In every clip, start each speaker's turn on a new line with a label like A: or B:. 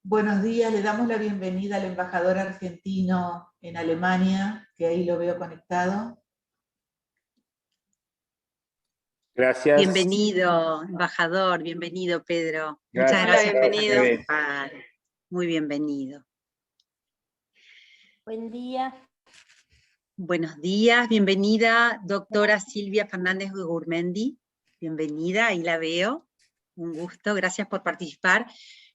A: Buenos días, le damos la bienvenida al embajador argentino en Alemania, que ahí lo veo conectado.
B: Gracias.
C: Bienvenido, embajador, bienvenido, Pedro.
B: Gracias.
C: Muchas gracias.
D: Hola, bienvenido.
C: Muy bienvenido.
D: Buen día.
C: Buenos días, bienvenida, doctora Silvia Fernández de Gurmendi. Bienvenida, ahí la veo. Un gusto, gracias por participar.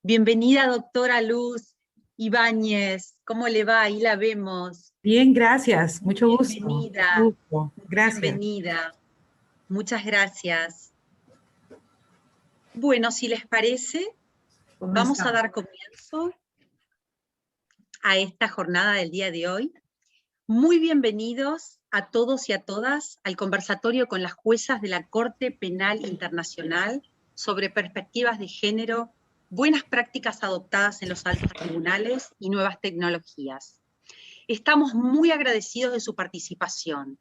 C: Bienvenida, doctora Luz Ibáñez. ¿Cómo le va? Ahí la vemos.
E: Bien, gracias. Mucho gusto.
C: Bienvenida.
E: Mucho gusto. Gracias.
C: Bienvenida. Muchas gracias. Bueno, si les parece, vamos a dar comienzo a esta jornada del día de hoy. Muy bienvenidos a todos y a todas al conversatorio con las juezas de la Corte Penal Internacional sobre perspectivas de género, buenas prácticas adoptadas en los altos tribunales y nuevas tecnologías. Estamos muy agradecidos de su participación.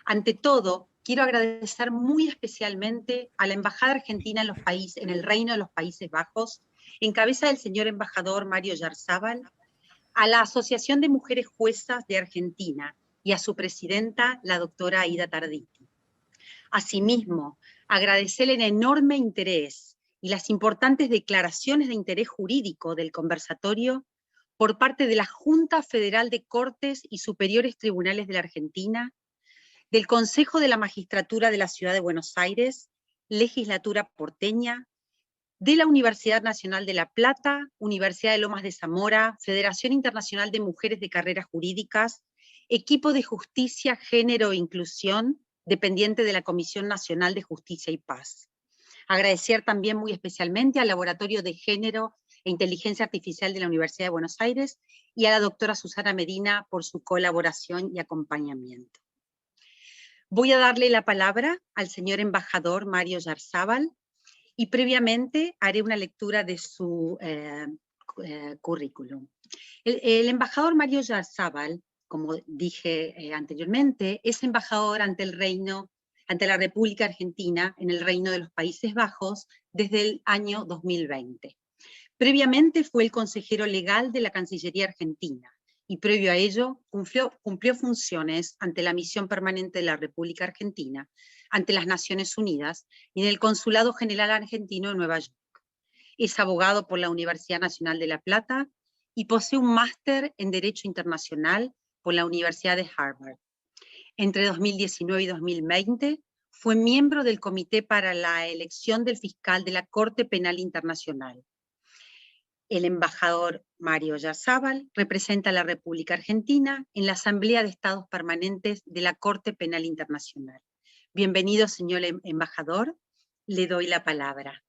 C: Ante todo, quiero agradecer muy especialmente a la Embajada Argentina en el Reino de los Países Bajos, en cabeza del señor embajador Mario Yarzábal, a la Asociación de Mujeres Juezas de Argentina y a su presidenta, la doctora Aida Tarditi. Asimismo, agradecer el enorme interés y las importantes declaraciones de interés jurídico del conversatorio por parte de la Junta Federal de Cortes y Superiores Tribunales de la Argentina, del Consejo de la Magistratura de la Ciudad de Buenos Aires, Legislatura porteña, de la Universidad Nacional de La Plata, Universidad de Lomas de Zamora, Federación Internacional de Mujeres de Carreras Jurídicas, Equipo de Justicia, Género e Inclusión, dependiente de la Comisión Nacional de Justicia y Paz. Agradecer también muy especialmente al Laboratorio de Género e Inteligencia Artificial de la Universidad de Buenos Aires y a la doctora Susana Medina por su colaboración y acompañamiento. Voy a darle la palabra al señor embajador Mario Yarzábal, y previamente haré una lectura de su currículum. El embajador Mario Yarzábal, como dije anteriormente, es embajador ante la República Argentina en el Reino de los Países Bajos desde el año 2020. Previamente fue el consejero legal de la Cancillería Argentina y previo a ello cumplió funciones ante la Misión Permanente de la República Argentina, ante las Naciones Unidas y en el Consulado General Argentino en Nueva York. Es abogado por la Universidad Nacional de La Plata y posee un máster en Derecho Internacional por la Universidad de Harvard. Entre 2019 y 2020 fue miembro del Comité para la Elección del Fiscal de la Corte Penal Internacional. El embajador Mario Yarzábal representa a la República Argentina en la Asamblea de Estados Permanentes de la Corte Penal Internacional. Bienvenido, señor embajador, le doy la palabra.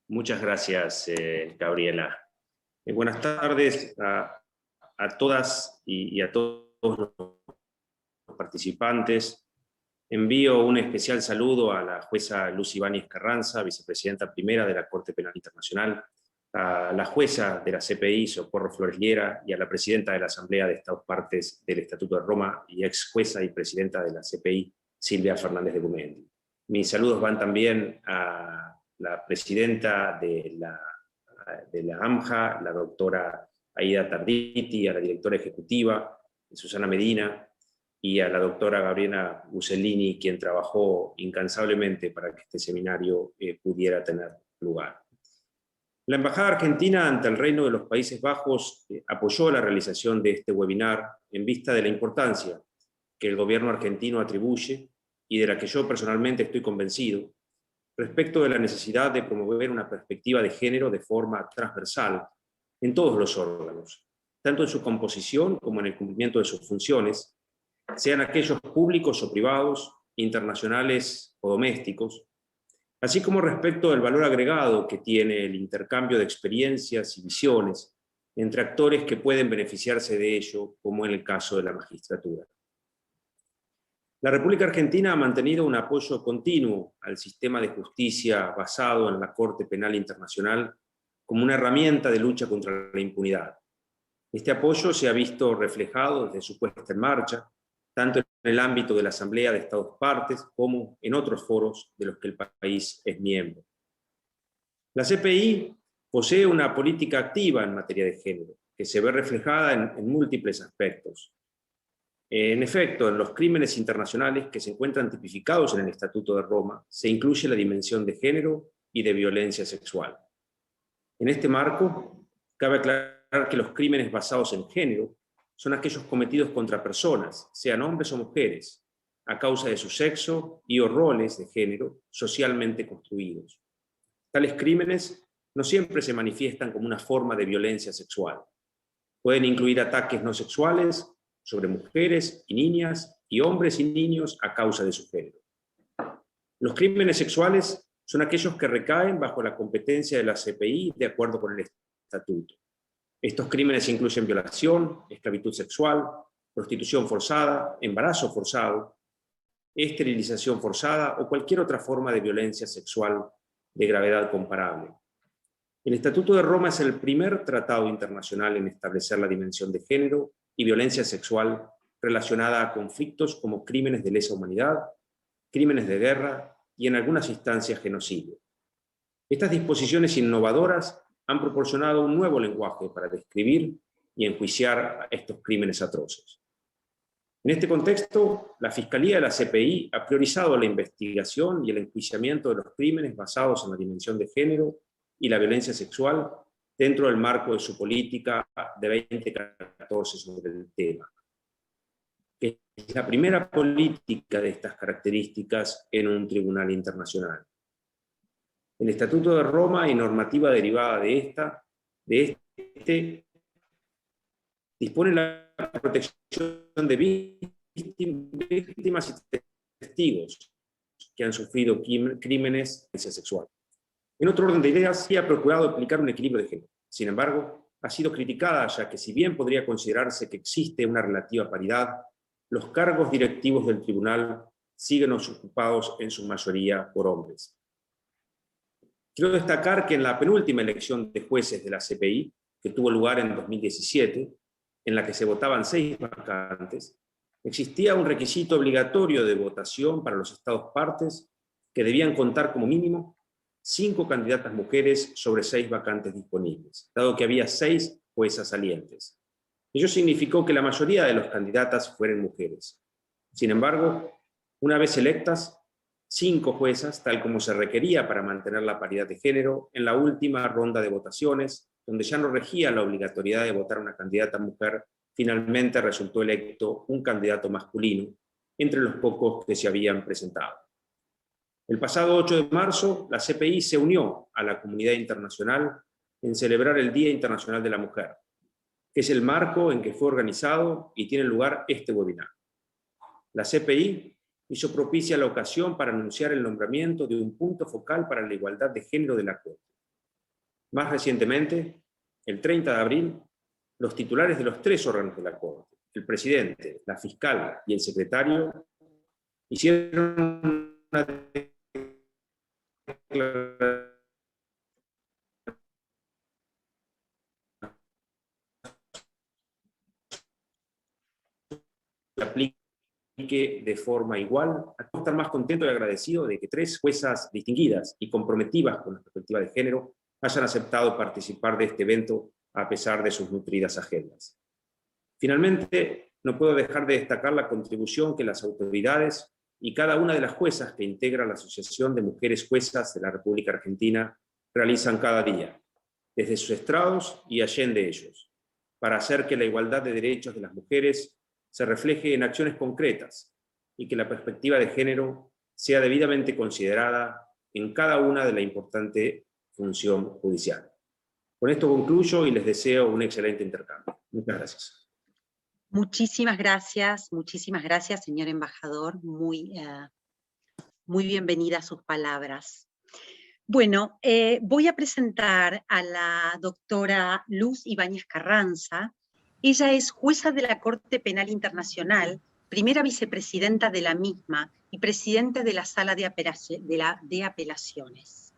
B: Muchas gracias, Gabriela. Buenas tardes a todas y a todos los participantes. Envío un especial saludo a la jueza Luz Ibáñez Carranza, vicepresidenta primera de la Corte Penal Internacional, a la jueza de la CPI, Socorro Flores Liera, y a la presidenta de la Asamblea de Estados Partes del Estatuto de Roma y ex jueza y presidenta de la CPI, Silvia Fernández de Gurmendi. Mis saludos van también a la presidenta de la AMJA, la doctora Aida Tarditi, a la directora ejecutiva, Susana Medina, y a la doctora Gabriela Busellini, quien trabajó incansablemente para que este seminario pudiera tener lugar. La Embajada Argentina ante el Reino de los Países Bajos apoyó la realización de este webinar en vista de la importancia que el gobierno argentino atribuye, y de la que yo personalmente estoy convencido, respecto de la necesidad de promover una perspectiva de género de forma transversal en todos los órganos, tanto en su composición como en el cumplimiento de sus funciones, sean aquellos públicos o privados, internacionales o domésticos, así como respecto del valor agregado que tiene el intercambio de experiencias y visiones entre actores que pueden beneficiarse de ello, como en el caso de la magistratura. La República Argentina ha mantenido un apoyo continuo al sistema de justicia basado en la Corte Penal Internacional como una herramienta de lucha contra la impunidad. Este apoyo se ha visto reflejado desde su puesta en marcha, tanto en el ámbito de la Asamblea de Estados Partes como en otros foros de los que el país es miembro. La CPI posee una política activa en materia de género, que se ve reflejada en múltiples aspectos. En efecto, en los crímenes internacionales que se encuentran tipificados en el Estatuto de Roma, se incluye la dimensión de género y de violencia sexual. En este marco, cabe aclarar que los crímenes basados en género son aquellos cometidos contra personas, sean hombres o mujeres, a causa de su sexo y o roles de género socialmente construidos. Tales crímenes no siempre se manifiestan como una forma de violencia sexual. Pueden incluir ataques no sexuales sobre mujeres y niñas y hombres y niños a causa de su género. Los crímenes sexuales son aquellos que recaen bajo la competencia de la CPI de acuerdo con el Estatuto. Estos crímenes incluyen violación, esclavitud sexual, prostitución forzada, embarazo forzado, esterilización forzada o cualquier otra forma de violencia sexual de gravedad comparable. El Estatuto de Roma es el primer tratado internacional en establecer la dimensión de género y violencia sexual relacionada a conflictos como crímenes de lesa humanidad, crímenes de guerra y en algunas instancias genocidio. Estas disposiciones innovadoras han proporcionado un nuevo lenguaje para describir y enjuiciar estos crímenes atroces. En este contexto, la Fiscalía de la CPI ha priorizado la investigación y el enjuiciamiento de los crímenes basados en la dimensión de género y la violencia sexual dentro del marco de su política de 2014 sobre el tema, que es la primera política de estas características en un tribunal internacional. El Estatuto de Roma y normativa derivada de este dispone la protección de víctimas y testigos que han sufrido crímenes de violencia sexual. En otro orden de ideas, sí ha procurado aplicar un equilibrio de género. Sin embargo, ha sido criticada, ya que si bien podría considerarse que existe una relativa paridad, los cargos directivos del tribunal siguen ocupados en su mayoría por hombres. Quiero destacar que en la penúltima elección de jueces de la CPI, que tuvo lugar en 2017, en la que se votaban 6 vacantes, existía un requisito obligatorio de votación para los Estados partes que debían contar como mínimo 5 candidatas mujeres sobre 6 vacantes disponibles, dado que había 6 juezas salientes. Ello significó que la mayoría de las candidatas fueran mujeres. Sin embargo, una vez electas, 5 juezas, tal como se requería para mantener la paridad de género, en la última ronda de votaciones, donde ya no regía la obligatoriedad de votar a una candidata mujer, finalmente resultó electo un candidato masculino, entre los pocos que se habían presentado. El pasado 8 de marzo, la CPI se unió a la comunidad internacional en celebrar el Día Internacional de la Mujer, que es el marco en que fue organizado y tiene lugar este webinar. La CPI hizo propicia la ocasión para anunciar el nombramiento de un punto focal para la igualdad de género de la Corte. Más recientemente, el 30 de abril, los titulares de los 3 órganos de la Corte, el presidente, la fiscal y el secretario, hicieron una aplique de forma igual. Puedo estar más contento y agradecido de que 3 juezas distinguidas y comprometidas con la perspectiva de género hayan aceptado participar de este evento a pesar de sus nutridas agendas. Finalmente, no puedo dejar de destacar la contribución que las autoridades y cada una de las juezas que integra la Asociación de Mujeres Juezas de la República Argentina realizan cada día, desde sus estrados y allende ellos, para hacer que la igualdad de derechos de las mujeres se refleje en acciones concretas y que la perspectiva de género sea debidamente considerada en cada una de la importante función judicial. Con esto concluyo y les deseo un excelente intercambio. Muchas gracias.
C: Muchísimas gracias, señor embajador. Muy bienvenidas sus palabras. Bueno, voy a presentar a la doctora Luz Ibáñez Carranza. Ella es jueza de la Corte Penal Internacional, primera vicepresidenta de la misma y presidenta de la Sala de Apelaciones.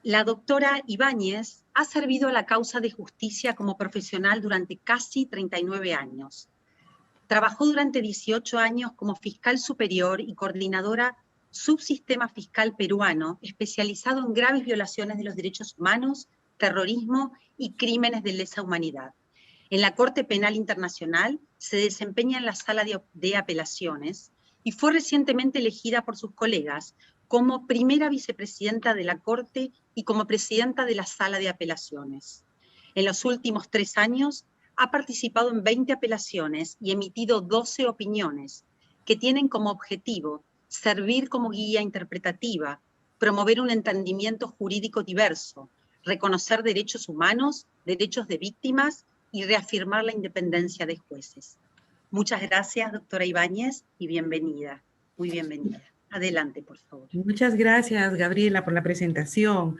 C: La doctora Ibáñez Ha servido a la causa de justicia como profesional durante casi 39 años. Trabajó durante 18 años como fiscal superior y coordinadora subsistema fiscal peruano, especializado en graves violaciones de los derechos humanos, terrorismo y crímenes de lesa humanidad. En la Corte Penal Internacional se desempeña en la Sala de Apelaciones y fue recientemente elegida por sus colegas como primera vicepresidenta de la Corte y como presidenta de la Sala de Apelaciones. En los últimos 3 años ha participado en 20 apelaciones y emitido 12 opiniones que tienen como objetivo servir como guía interpretativa, promover un entendimiento jurídico diverso, reconocer derechos humanos, derechos de víctimas y reafirmar la independencia de jueces. Muchas gracias, doctora Ibáñez, y bienvenida, muy bienvenida. Adelante, por favor.
E: Muchas gracias, Gabriela, por la presentación.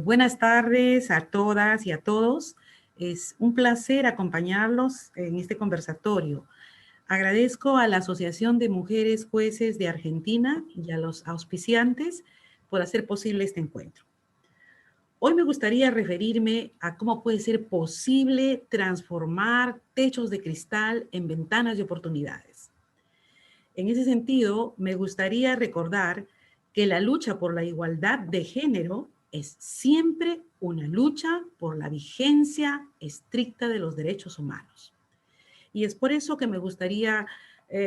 E: Buenas tardes a todas y a todos. Es un placer acompañarlos en este conversatorio. Agradezco a la Asociación de Mujeres Jueces de Argentina y a los auspiciantes por hacer posible este encuentro. Hoy me gustaría referirme a cómo puede ser posible transformar techos de cristal en ventanas de oportunidades. En ese sentido, me gustaría recordar que la lucha por la igualdad de género es siempre una lucha por la vigencia estricta de los derechos humanos. Y es por eso que me gustaría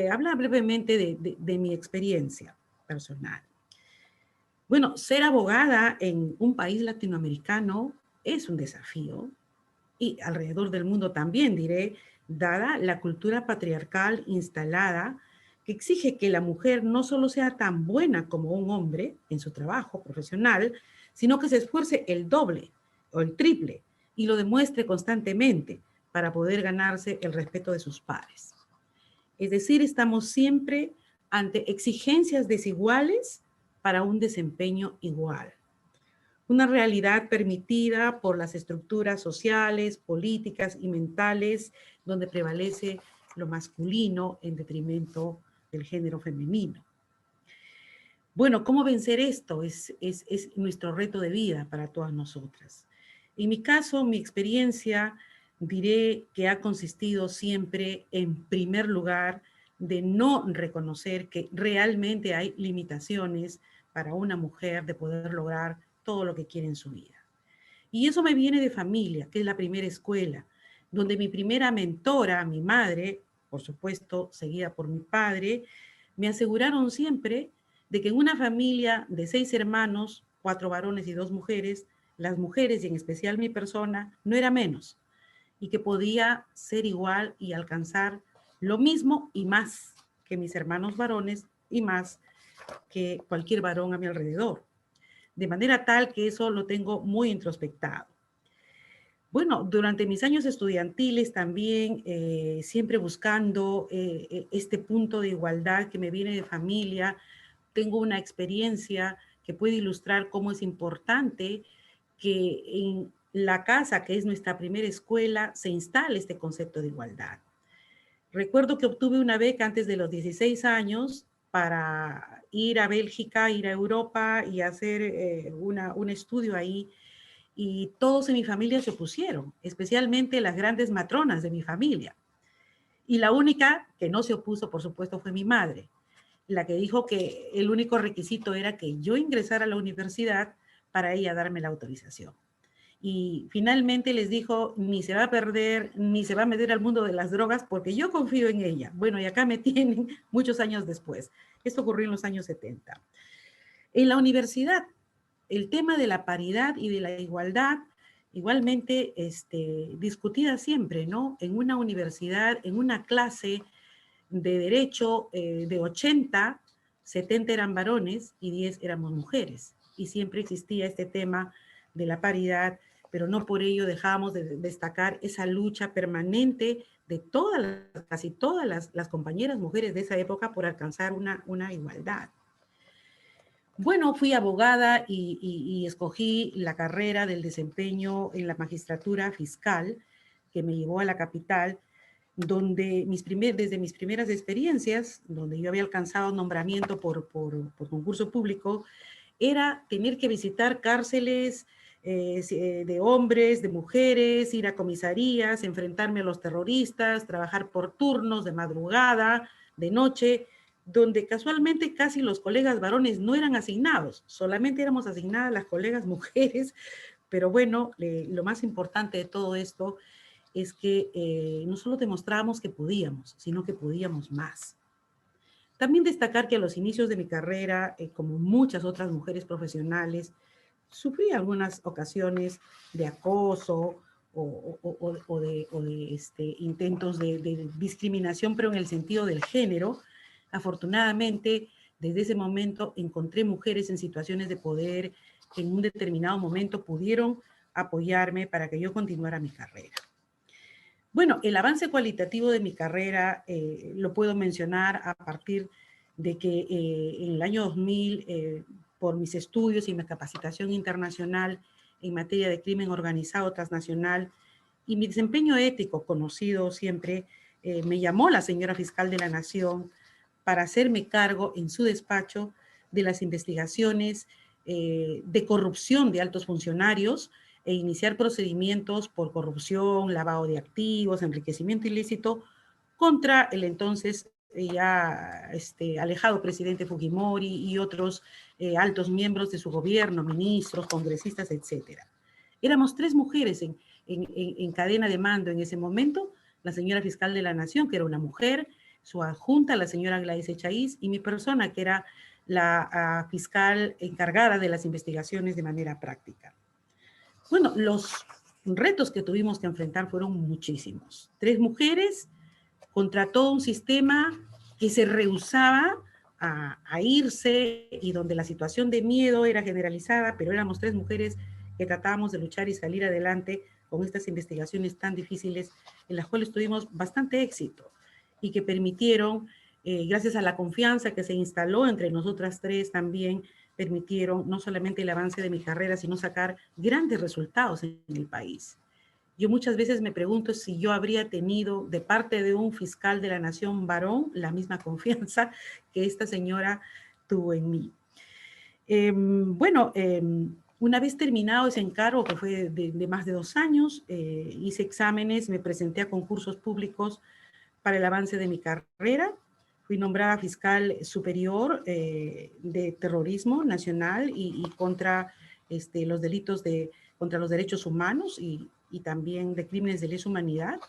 E: hablar brevemente de mi experiencia personal. Bueno, ser abogada en un país latinoamericano es un desafío, y alrededor del mundo también, diré, dada la cultura patriarcal instalada que exige que la mujer no solo sea tan buena como un hombre en su trabajo profesional, sino que se esfuerce el doble o el triple y lo demuestre constantemente para poder ganarse el respeto de sus pares. Es decir, estamos siempre ante exigencias desiguales para un desempeño igual. Una realidad permitida por las estructuras sociales, políticas y mentales donde prevalece lo masculino en detrimento del género femenino. Bueno, ¿cómo vencer esto? Es nuestro reto de vida para todas nosotras. En mi caso, mi experiencia, diré que ha consistido siempre, en primer lugar, de no reconocer que realmente hay limitaciones para una mujer de poder lograr todo lo que quiere en su vida. Y eso me viene de familia, que es la primera escuela, donde mi primera mentora, mi madre, por supuesto, seguida por mi padre, me aseguraron siempre de que en una familia de 6 hermanos, 4 varones y 2 mujeres, las mujeres, y en especial mi persona, no era menos, y que podía ser igual y alcanzar lo mismo y más que mis hermanos varones y más que cualquier varón a mi alrededor. De manera tal que eso lo tengo muy introspectado. Bueno, durante mis años estudiantiles también, siempre buscando este punto de igualdad que me viene de familia, tengo una experiencia que puede ilustrar cómo es importante que en la casa, que es nuestra primera escuela, se instale este concepto de igualdad. Recuerdo que obtuve una beca antes de los 16 años para ir a Bélgica, ir a Europa y hacer un estudio ahí. Y todos en mi familia se opusieron, especialmente las grandes matronas de mi familia. Y la única que no se opuso, por supuesto, fue mi madre, la que dijo que el único requisito era que yo ingresara a la universidad para ella darme la autorización. Y finalmente les dijo, ni se va a perder, ni se va a meter al mundo de las drogas, porque yo confío en ella. Bueno, y acá me tienen muchos años después. Esto ocurrió en los años 70. En la universidad, el tema de la paridad y de la igualdad, igualmente discutida siempre, ¿no? En una universidad, en una clase de derecho de 80, 70 eran varones y 10 éramos mujeres. Y siempre existía este tema de la paridad, pero no por ello dejamos de destacar esa lucha permanente de casi todas las compañeras mujeres de esa época por alcanzar una igualdad. Bueno, fui abogada y escogí la carrera del desempeño en la magistratura fiscal, que me llevó a la capital, donde desde mis primeras experiencias, donde yo había alcanzado nombramiento por concurso público, era tener que visitar cárceles de hombres, de mujeres, ir a comisarías, enfrentarme a los terroristas, trabajar por turnos de madrugada, de noche, donde casualmente casi los colegas varones no eran asignados, solamente éramos asignadas las colegas mujeres, pero bueno, lo más importante de todo esto es que no solo demostrábamos que podíamos, sino que podíamos más. También destacar que a los inicios de mi carrera, como muchas otras mujeres profesionales, sufrí algunas ocasiones de acoso o de intentos de discriminación, pero en el sentido del género. Afortunadamente, desde ese momento encontré mujeres en situaciones de poder que en un determinado momento pudieron apoyarme para que yo continuara mi carrera. Bueno, el avance cualitativo de mi carrera lo puedo mencionar a partir de que en el año 2000, por mis estudios y mi capacitación internacional en materia de crimen organizado transnacional y mi desempeño ético conocido siempre, me llamó la señora fiscal de la Nación para hacerme cargo en su despacho de las investigaciones de corrupción de altos funcionarios e iniciar procedimientos por corrupción, lavado de activos, enriquecimiento ilícito contra el entonces ya alejado presidente Fujimori y otros altos miembros de su gobierno, ministros, congresistas, etc. Éramos 3 mujeres en cadena de mando en ese momento, la señora fiscal de la Nación, que era una mujer, su adjunta, la señora Gladys Echaíz, y mi persona, que era la fiscal encargada de las investigaciones de manera práctica. Bueno, los retos que tuvimos que enfrentar fueron muchísimos. 3 mujeres contra todo un sistema que se rehusaba a irse y donde la situación de miedo era generalizada, pero éramos 3 mujeres que tratábamos de luchar y salir adelante con estas investigaciones tan difíciles en las cuales tuvimos bastante éxito y que permitieron, gracias a la confianza que se instaló entre nosotras 3 también, permitieron no solamente el avance de mi carrera, sino sacar grandes resultados en el país. Yo muchas veces me pregunto si yo habría tenido de parte de un fiscal de la Nación varón la misma confianza que esta señora tuvo en mí. Una vez terminado ese encargo, que fue de más de 2 años, hice exámenes, me presenté a concursos públicos para el avance de mi carrera. Fui nombrada fiscal superior de terrorismo nacional y contra los delitos contra los derechos humanos y también de crímenes de lesa humanidad.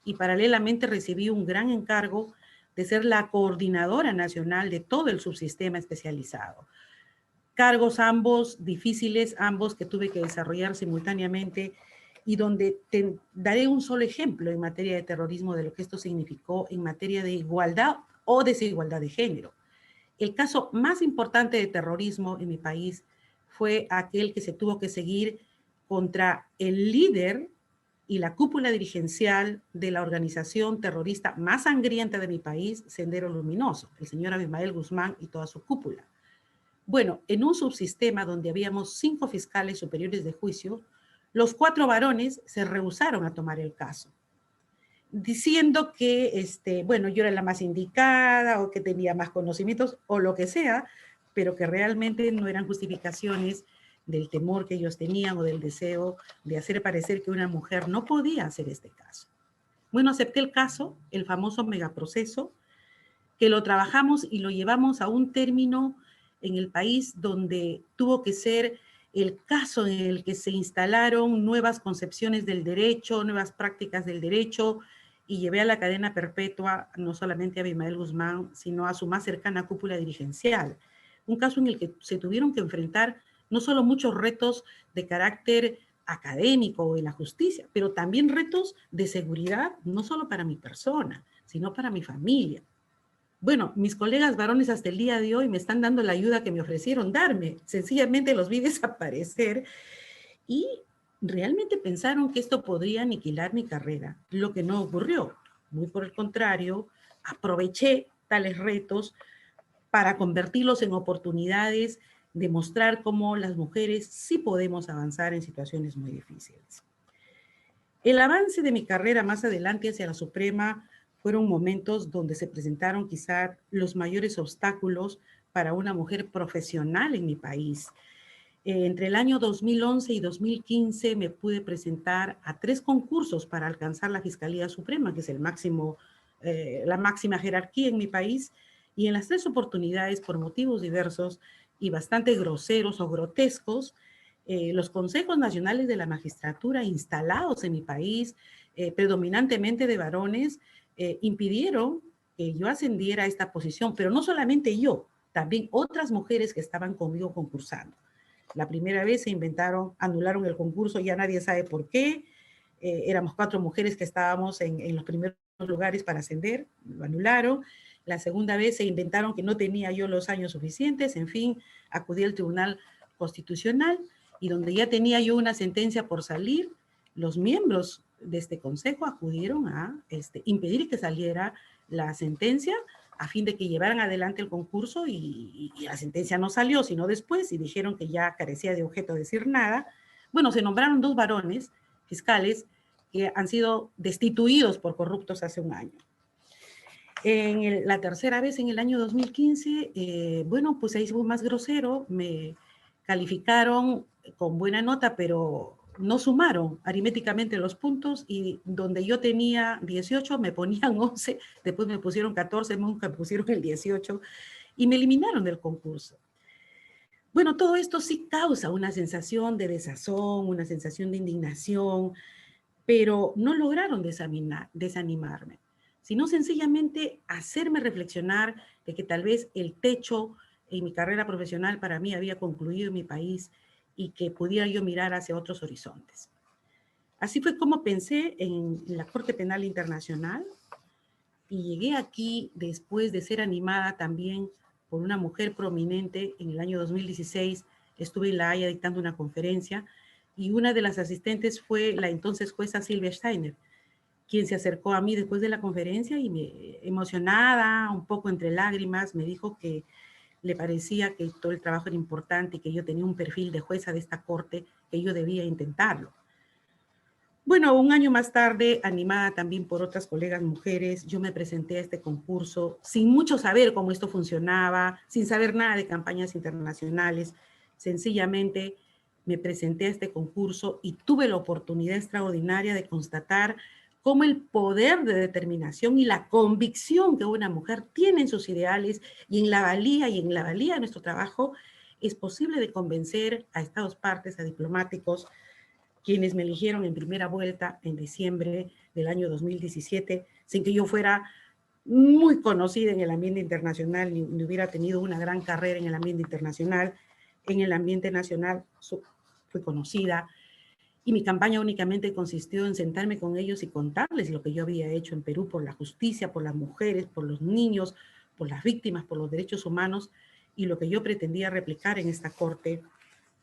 E: Y paralelamente recibí un gran encargo de ser la coordinadora nacional de todo el subsistema especializado. Cargos ambos difíciles, ambos que tuve que desarrollar simultáneamente y donde te daré un solo ejemplo en materia de terrorismo de lo que esto significó en materia de igualdad o desigualdad de género. El caso más importante de terrorismo en mi país fue aquel que se tuvo que seguir contra el líder y la cúpula dirigencial de la organización terrorista más sangrienta de mi país, Sendero Luminoso, el señor Abimael Guzmán y toda su cúpula. Bueno, en un subsistema donde habíamos 5 fiscales superiores de juicio, los 4 varones se rehusaron a tomar el caso, diciendo que, yo era la más indicada o que tenía más conocimientos o lo que sea, pero que realmente no eran justificaciones del temor que ellos tenían o del deseo de hacer parecer que una mujer no podía hacer este caso. Bueno, acepté el caso, el famoso megaproceso, que lo trabajamos y lo llevamos a un término en el país donde tuvo que ser el caso en el que se instalaron nuevas concepciones del derecho, nuevas prácticas del derecho, y llevé a la cadena perpetua no solamente a Abimael Guzmán, sino a su más cercana cúpula dirigencial. Un caso en el que se tuvieron que enfrentar no solo muchos retos de carácter académico en la justicia, pero también retos de seguridad, no solo para mi persona, sino para mi familia. Bueno, mis colegas varones hasta el día de hoy me están dando la ayuda que me ofrecieron darme. Sencillamente los vi desaparecer y realmente pensaron que esto podría aniquilar mi carrera, lo que no ocurrió. Muy por el contrario, aproveché tales retos para convertirlos en oportunidades de mostrar cómo las mujeres sí podemos avanzar en situaciones muy difíciles. El avance de mi carrera más adelante hacia la Suprema fueron momentos donde se presentaron quizá los mayores obstáculos para una mujer profesional en mi país. Entre el año 2011 y 2015 me pude presentar a 3 concursos para alcanzar la Fiscalía Suprema, que es el máximo, la máxima jerarquía en mi país, y en las 3 oportunidades, por motivos diversos y bastante groseros o grotescos, los consejos nacionales de la magistratura instalados en mi país, predominantemente de varones, impidieron que yo ascendiera a esta posición, pero no solamente yo, también otras mujeres que estaban conmigo concursando. La primera vez se anularon el concurso, ya nadie sabe por qué. Éramos 4 mujeres que estábamos en los primeros lugares para ascender, lo anularon. La segunda vez se inventaron que no tenía yo los años suficientes, en fin, acudí al Tribunal Constitucional y donde ya tenía yo una sentencia por salir, los miembros de este consejo acudieron a impedir que saliera la sentencia a fin de que llevaran adelante el concurso y la sentencia no salió, sino después, y dijeron que ya carecía de objeto decir nada. Bueno, se nombraron 2 varones fiscales que han sido destituidos por corruptos hace un año. La tercera vez, en el año 2015, bueno, pues ahí fue más grosero, me calificaron con buena nota, pero no sumaron aritméticamente los puntos y donde yo tenía 18 me ponían 11, después me pusieron 14, nunca me pusieron el 18 y me eliminaron del concurso. Bueno, todo esto sí causa una sensación de desazón, una sensación de indignación, pero no lograron desanimarme, sino sencillamente hacerme reflexionar de que tal vez el techo en mi carrera profesional para mí había concluido en mi país y que pudiera yo mirar hacia otros horizontes. Así fue como pensé en la Corte Penal Internacional y llegué aquí después de ser animada también por una mujer prominente. En el año 2016 estuve en La Haya dictando una conferencia y una de las asistentes fue la entonces jueza Silvia Steiner, quien se acercó a mí después de la conferencia y emocionada, un poco entre lágrimas, me dijo que le parecía que todo el trabajo era importante y que yo tenía un perfil de jueza de esta corte, que yo debía intentarlo. Bueno, un año más tarde, animada también por otras colegas mujeres, yo me presenté a este concurso sin mucho saber cómo esto funcionaba, sin saber nada de campañas internacionales. Sencillamente me presenté a este concurso y tuve la oportunidad extraordinaria de constatar cómo el poder de determinación y la convicción que una mujer tiene en sus ideales y en la valía de nuestro trabajo es posible de convencer a Estados partes, a diplomáticos, quienes me eligieron en primera vuelta en diciembre del año 2017, sin que yo fuera muy conocida en el ambiente internacional, ni hubiera tenido una gran carrera en el ambiente internacional. En el ambiente nacional fui conocida y mi campaña únicamente consistió en sentarme con ellos y contarles lo que yo había hecho en Perú por la justicia, por las mujeres, por los niños, por las víctimas, por los derechos humanos y lo que yo pretendía replicar en esta corte,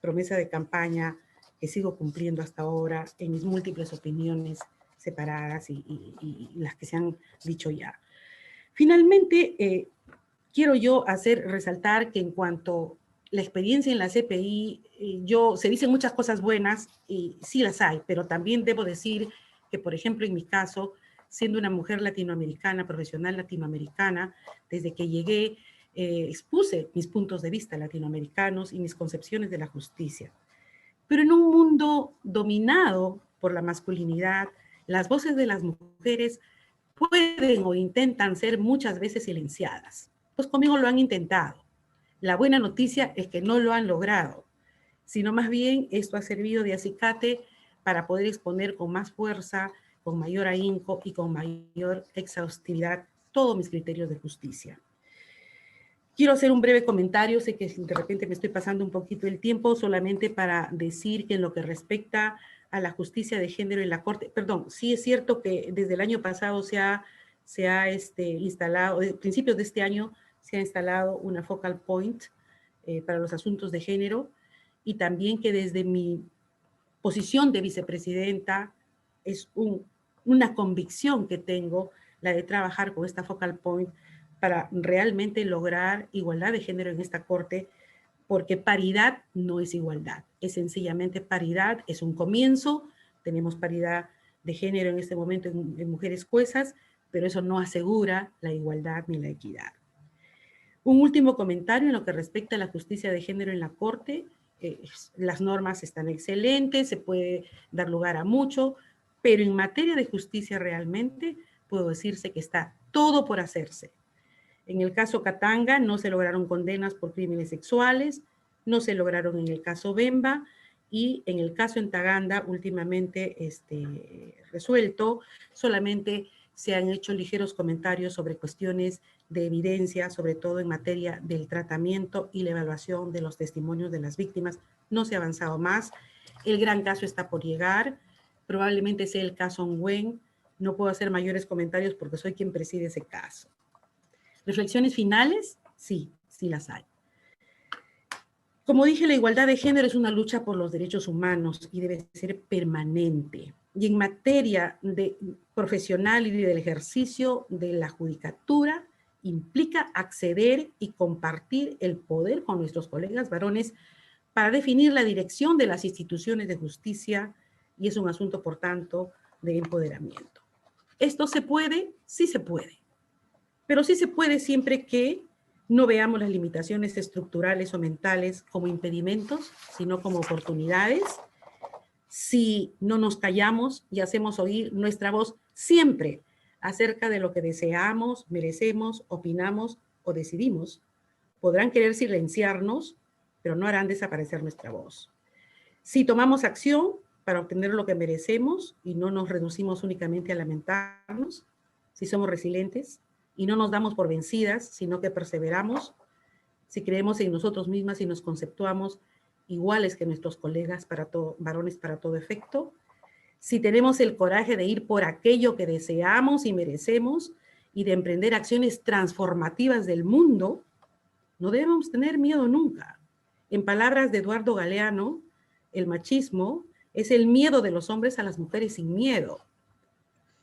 E: promesa de campaña que sigo cumpliendo hasta ahora en mis múltiples opiniones separadas y las que se han dicho ya. Finalmente, quiero yo resaltar que en cuanto a la experiencia en la CPI, se dicen muchas cosas buenas y sí las hay, pero también debo decir que, por ejemplo, en mi caso, siendo una mujer latinoamericana, profesional latinoamericana, desde que llegué, expuse mis puntos de vista latinoamericanos y mis concepciones de la justicia. Pero en un mundo dominado por la masculinidad, las voces de las mujeres pueden o intentan ser muchas veces silenciadas. Pues conmigo lo han intentado. La buena noticia es que no lo han logrado, sino más bien esto ha servido de acicate para poder exponer con más fuerza, con mayor ahínco y con mayor exhaustividad todos mis criterios de justicia. Quiero hacer un breve comentario, sé que de repente me estoy pasando un poquito el tiempo, solamente para decir que en lo que respecta a la justicia de género en la Corte, perdón, sí es cierto que desde el año pasado se ha instalado, a principios de este año se ha instalado una focal point para los asuntos de género y también que desde mi posición de vicepresidenta es una convicción que tengo, la de trabajar con esta focal point para realmente lograr igualdad de género en esta corte, porque paridad no es igualdad, es sencillamente paridad, es un comienzo, tenemos paridad de género en este momento en mujeres juezas, pero eso no asegura la igualdad ni la equidad. Un último comentario en lo que respecta a la justicia de género en la corte, las normas están excelentes, se puede dar lugar a mucho, pero en materia de justicia realmente puedo decirse que está todo por hacerse. En el caso Katanga no se lograron condenas por crímenes sexuales, no se lograron en el caso Bemba, y en el caso en Taganda, últimamente resuelto, solamente se han hecho ligeros comentarios sobre cuestiones de evidencia, sobre todo en materia del tratamiento y la evaluación de los testimonios de las víctimas. No se ha avanzado más. El gran caso está por llegar. Probablemente sea el caso Ongwen. No puedo hacer mayores comentarios porque soy quien preside ese caso. ¿Reflexiones finales? Sí, sí las hay. Como dije, la igualdad de género es una lucha por los derechos humanos y debe ser permanente. Y en materia profesional y del ejercicio de la judicatura, implica acceder y compartir el poder con nuestros colegas varones para definir la dirección de las instituciones de justicia, y es un asunto, por tanto, de empoderamiento. ¿Esto se puede? Sí se puede. Pero sí se puede siempre que no veamos las limitaciones estructurales o mentales como impedimentos, sino como oportunidades. Si no nos callamos y hacemos oír nuestra voz siempre acerca de lo que deseamos, merecemos, opinamos o decidimos, podrán querer silenciarnos, pero no harán desaparecer nuestra voz. Si tomamos acción para obtener lo que merecemos y no nos reducimos únicamente a lamentarnos, si somos resilientes y no nos damos por vencidas, sino que perseveramos, si creemos en nosotros mismas y nos conceptuamos iguales que nuestros colegas varones para todo efecto, si tenemos el coraje de ir por aquello que deseamos y merecemos y de emprender acciones transformativas del mundo, no debemos tener miedo nunca. En palabras de Eduardo Galeano, el machismo es el miedo de los hombres a las mujeres sin miedo.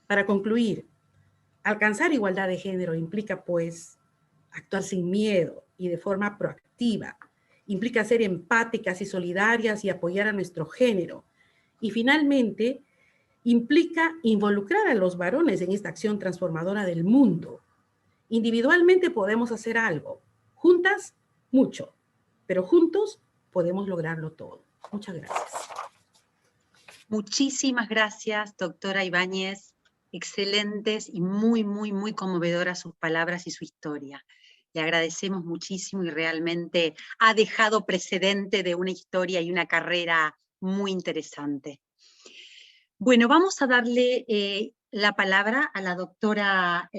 E: Para concluir, alcanzar igualdad de género implica, pues, actuar sin miedo y de forma proactiva. Implica ser empáticas y solidarias y apoyar a nuestro género. Y finalmente, implica involucrar a los varones en esta acción transformadora del mundo. Individualmente podemos hacer algo, juntas, mucho, pero juntos podemos lograrlo todo. Muchas gracias.
C: Muchísimas gracias, doctora Ibáñez. Excelentes y muy, muy, muy conmovedoras sus palabras y su historia. Le agradecemos muchísimo y realmente ha dejado precedente de una historia y una carrera muy interesante. Bueno, vamos a darle la palabra a la doctora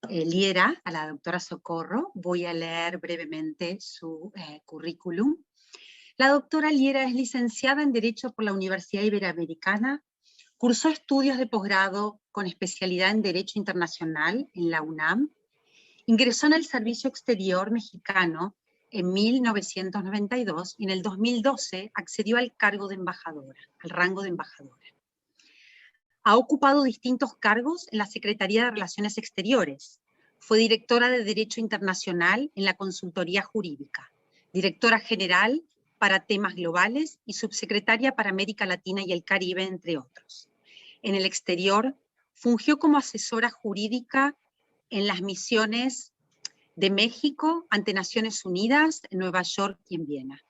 C: Liera, a la doctora Socorro. Voy a leer brevemente su currículum. La doctora Liera es licenciada en Derecho por la Universidad Iberoamericana. Cursó estudios de posgrado con especialidad en Derecho Internacional en la UNAM. Ingresó en el Servicio Exterior Mexicano en 1992 y en el 2012 accedió al cargo de embajadora, al rango de embajadora. Ha ocupado distintos cargos en la Secretaría de Relaciones Exteriores. Fue directora de Derecho Internacional en la Consultoría Jurídica, directora general para temas globales y subsecretaria para América Latina y el Caribe, entre otros. En el exterior, fungió como asesora jurídica en las misiones de México ante Naciones Unidas, en Nueva York y en Viena.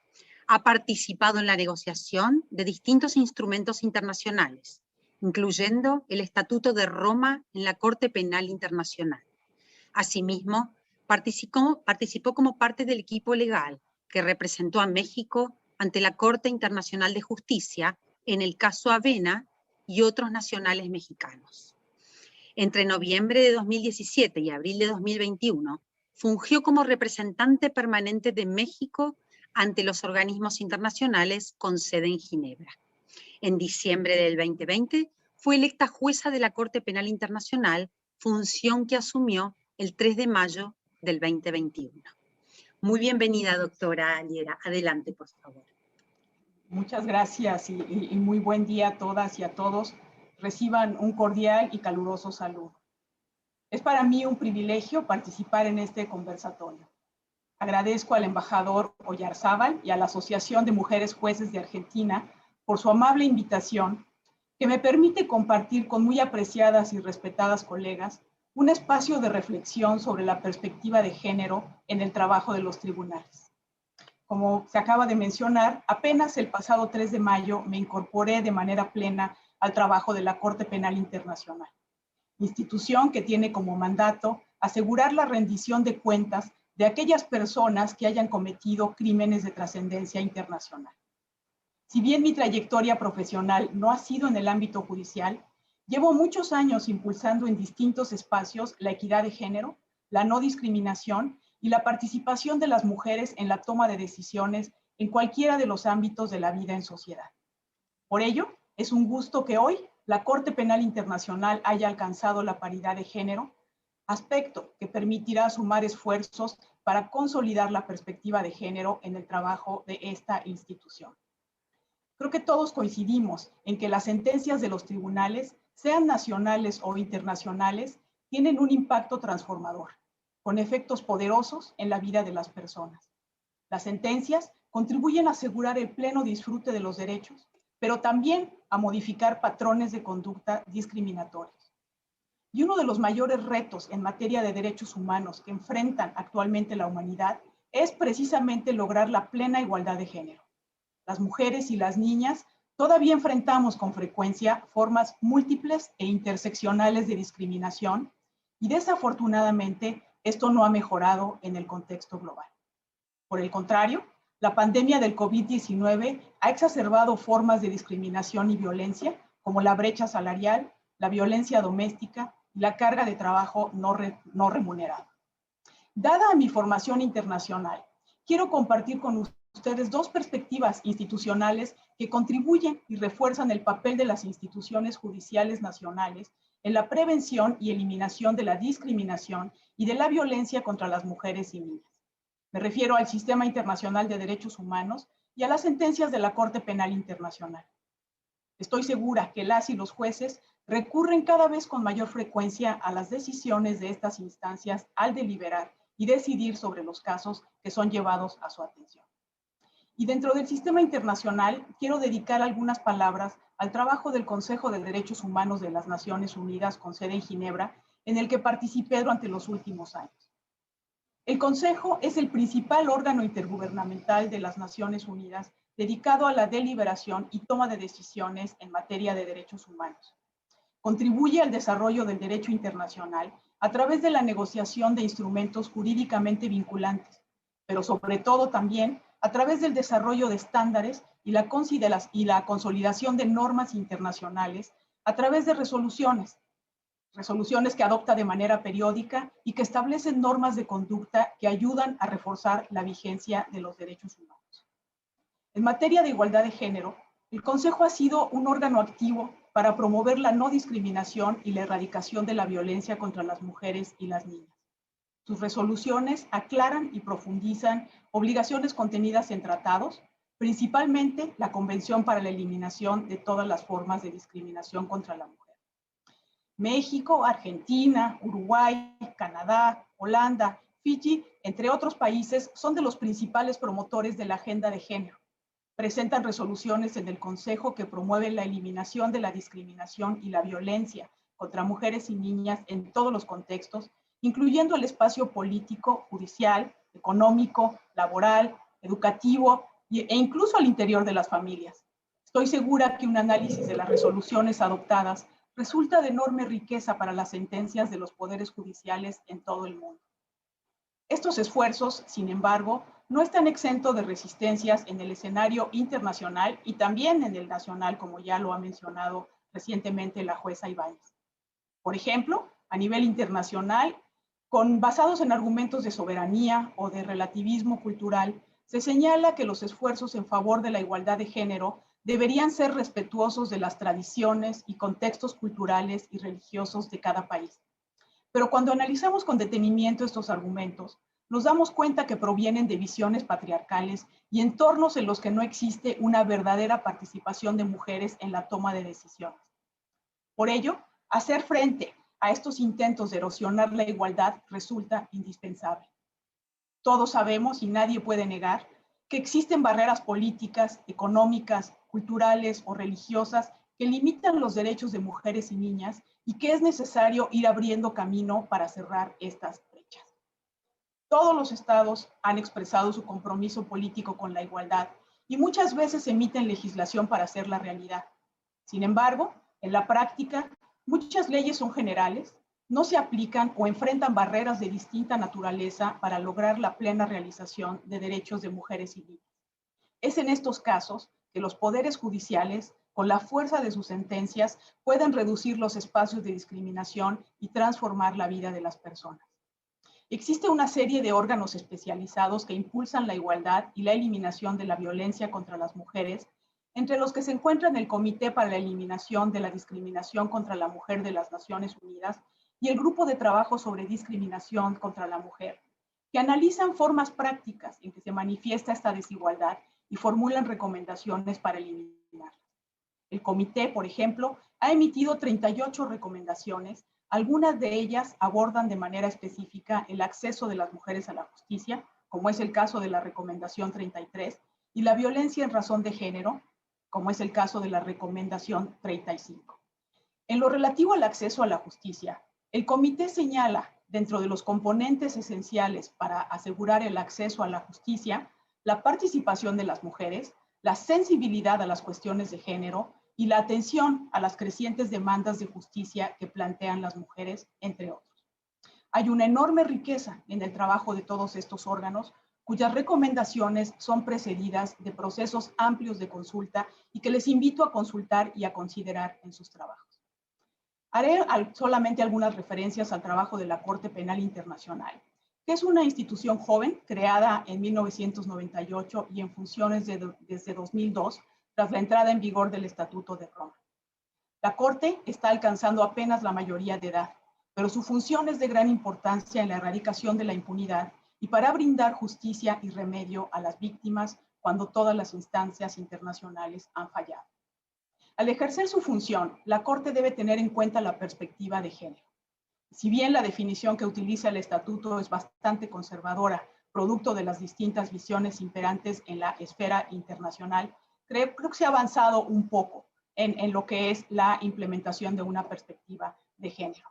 C: Ha participado en la negociación de distintos instrumentos internacionales, incluyendo el Estatuto de Roma en la Corte Penal Internacional. Asimismo, participó como parte del equipo legal que representó a México ante la Corte Internacional de Justicia en el caso Avena y otros nacionales mexicanos. Entre noviembre de 2017 y abril de 2021, fungió como representante permanente de México ante los organismos internacionales con sede en Ginebra. En diciembre del 2020, fue electa jueza de la Corte Penal Internacional, función que asumió el 3 de mayo del 2021. Muy bienvenida, doctora Liera. Adelante, por favor.
D: Muchas gracias y muy buen día a todas y a todos. Reciban un cordial y caluroso saludo. Es para mí un privilegio participar en este conversatorio. Agradezco al embajador Oyarzábal y a la Asociación de Mujeres Jueces de Argentina por su amable invitación, que me permite compartir con muy apreciadas y respetadas colegas un espacio de reflexión sobre la perspectiva de género en el trabajo de los tribunales. Como se acaba de mencionar, apenas el pasado 3 de mayo me incorporé de manera plena al trabajo de la Corte Penal Internacional, institución que tiene como mandato asegurar la rendición de cuentas de aquellas personas que hayan cometido crímenes de trascendencia internacional. Si bien mi trayectoria profesional no ha sido en el ámbito judicial, llevo muchos años impulsando en distintos espacios la equidad de género, la no discriminación y la participación de las mujeres en la toma de decisiones en cualquiera de los ámbitos de la vida en sociedad. Por ello, es un gusto que hoy la Corte Penal Internacional haya alcanzado la paridad de género, aspecto que permitirá sumar esfuerzos para consolidar la perspectiva de género en el trabajo de esta institución. Creo que todos coincidimos en que las sentencias de los tribunales, sean nacionales o internacionales, tienen un impacto transformador, con efectos poderosos en la vida de las personas. Las sentencias contribuyen a asegurar el pleno disfrute de los derechos, pero también a modificar patrones de conducta discriminatorios. Y uno de los mayores retos en materia de derechos humanos que enfrentan actualmente la humanidad es precisamente lograr la plena igualdad de género. Las mujeres y las niñas todavía enfrentamos con frecuencia formas múltiples e interseccionales de discriminación y desafortunadamente esto no ha mejorado en el contexto global. Por el contrario, la pandemia del COVID-19 ha exacerbado formas de discriminación y violencia como la brecha salarial, la violencia doméstica y la carga de trabajo no remunerada. Dada mi formación internacional, quiero compartir con ustedes dos perspectivas institucionales que contribuyen y refuerzan el papel de las instituciones judiciales nacionales en la prevención y eliminación de la discriminación y de la violencia contra las mujeres y niñas. Me refiero al Sistema Internacional de Derechos Humanos y a las sentencias de la Corte Penal Internacional. Estoy segura que las y los jueces recurren cada vez con mayor frecuencia a las decisiones de estas instancias al deliberar y decidir sobre los casos que son llevados a su atención. Y dentro del sistema internacional, quiero dedicar algunas palabras al trabajo del Consejo de Derechos Humanos de las Naciones Unidas con sede en Ginebra, en el que participé durante los últimos años. El Consejo es el principal órgano intergubernamental de las Naciones Unidas dedicado a la deliberación y toma de decisiones en materia de derechos humanos. Contribuye al desarrollo del derecho internacional a través de la negociación de instrumentos jurídicamente vinculantes, pero sobre todo también a través del desarrollo de estándares y la consolidación de normas internacionales a través de resoluciones que adopta de manera periódica y que establecen normas de conducta que ayudan a reforzar la vigencia de los derechos humanos. En materia de igualdad de género, el Consejo ha sido un órgano activo para promover la no discriminación y la erradicación de la violencia contra las mujeres y las niñas. Sus resoluciones aclaran y profundizan obligaciones contenidas en tratados, principalmente la Convención para la Eliminación de todas las formas de discriminación contra la mujer. México, Argentina, Uruguay, Canadá, Holanda, Fiji, entre otros países, son de los principales promotores de la agenda de género. Presentan resoluciones en el Consejo que promueven la eliminación de la discriminación y la violencia contra mujeres y niñas en todos los contextos, incluyendo el espacio político, judicial, económico, laboral, educativo e incluso al interior de las familias. Estoy segura que un análisis de las resoluciones adoptadas resulta de enorme riqueza para las sentencias de los poderes judiciales en todo el mundo. Estos esfuerzos, sin embargo, no están exentos de resistencias en el escenario internacional y también en el nacional, como ya lo ha mencionado recientemente la jueza Ibáñez. Por ejemplo, a nivel internacional, basados en argumentos de soberanía o de relativismo cultural, se señala que los esfuerzos en favor de la igualdad de género deberían ser respetuosos de las tradiciones y contextos culturales y religiosos de cada país. Pero cuando analizamos con detenimiento estos argumentos, nos damos cuenta que provienen de visiones patriarcales y entornos en los que no existe una verdadera participación de mujeres en la toma de decisiones. Por ello, hacer frente a estos intentos de erosionar la igualdad resulta indispensable. Todos sabemos y nadie puede negar que existen barreras políticas, económicas, culturales o religiosas que limitan los derechos de mujeres y niñas y que es necesario ir abriendo camino para cerrar estas brechas. Todos los estados han expresado su compromiso político con la igualdad y muchas veces emiten legislación para hacerla realidad. Sin embargo, en la práctica, muchas leyes son generales, no se aplican o enfrentan barreras de distinta naturaleza para lograr la plena realización de derechos de mujeres y niñas. Es en estos casos que los poderes judiciales, con la fuerza de sus sentencias, pueden reducir los espacios de discriminación y transformar la vida de las personas. Existe una serie de órganos especializados que impulsan la igualdad y la eliminación de la violencia contra las mujeres, entre los que se encuentran el Comité para la Eliminación de la Discriminación contra la Mujer de las Naciones Unidas y el Grupo de Trabajo sobre Discriminación contra la Mujer, que analizan formas prácticas en que se manifiesta esta desigualdad y formulan recomendaciones para eliminarla. El comité, por ejemplo, ha emitido 38 recomendaciones. Algunas de ellas abordan de manera específica el acceso de las mujeres a la justicia, como es el caso de la recomendación 33, y la violencia en razón de género, como es el caso de la recomendación 35. En lo relativo al acceso a la justicia, el comité señala, dentro de los componentes esenciales para asegurar el acceso a la justicia, la participación de las mujeres, la sensibilidad a las cuestiones de género y la atención a las crecientes demandas de justicia que plantean las mujeres, entre otros. Hay una enorme riqueza en el trabajo de todos estos órganos, cuyas recomendaciones son precedidas de procesos amplios de consulta y que les invito a consultar y a considerar en sus trabajos. Haré solamente algunas referencias al trabajo de la Corte Penal Internacional, que es una institución joven creada en 1998 y en funciones desde 2002, tras la entrada en vigor del Estatuto de Roma. La Corte está alcanzando apenas la mayoría de edad, pero su función es de gran importancia en la erradicación de la impunidad y para brindar justicia y remedio a las víctimas cuando todas las instancias internacionales han fallado. Al ejercer su función, la Corte debe tener en cuenta la perspectiva de género. Si bien la definición que utiliza el Estatuto es bastante conservadora, producto de las distintas visiones imperantes en la esfera internacional, creo que se ha avanzado un poco en lo que es la implementación de una perspectiva de género.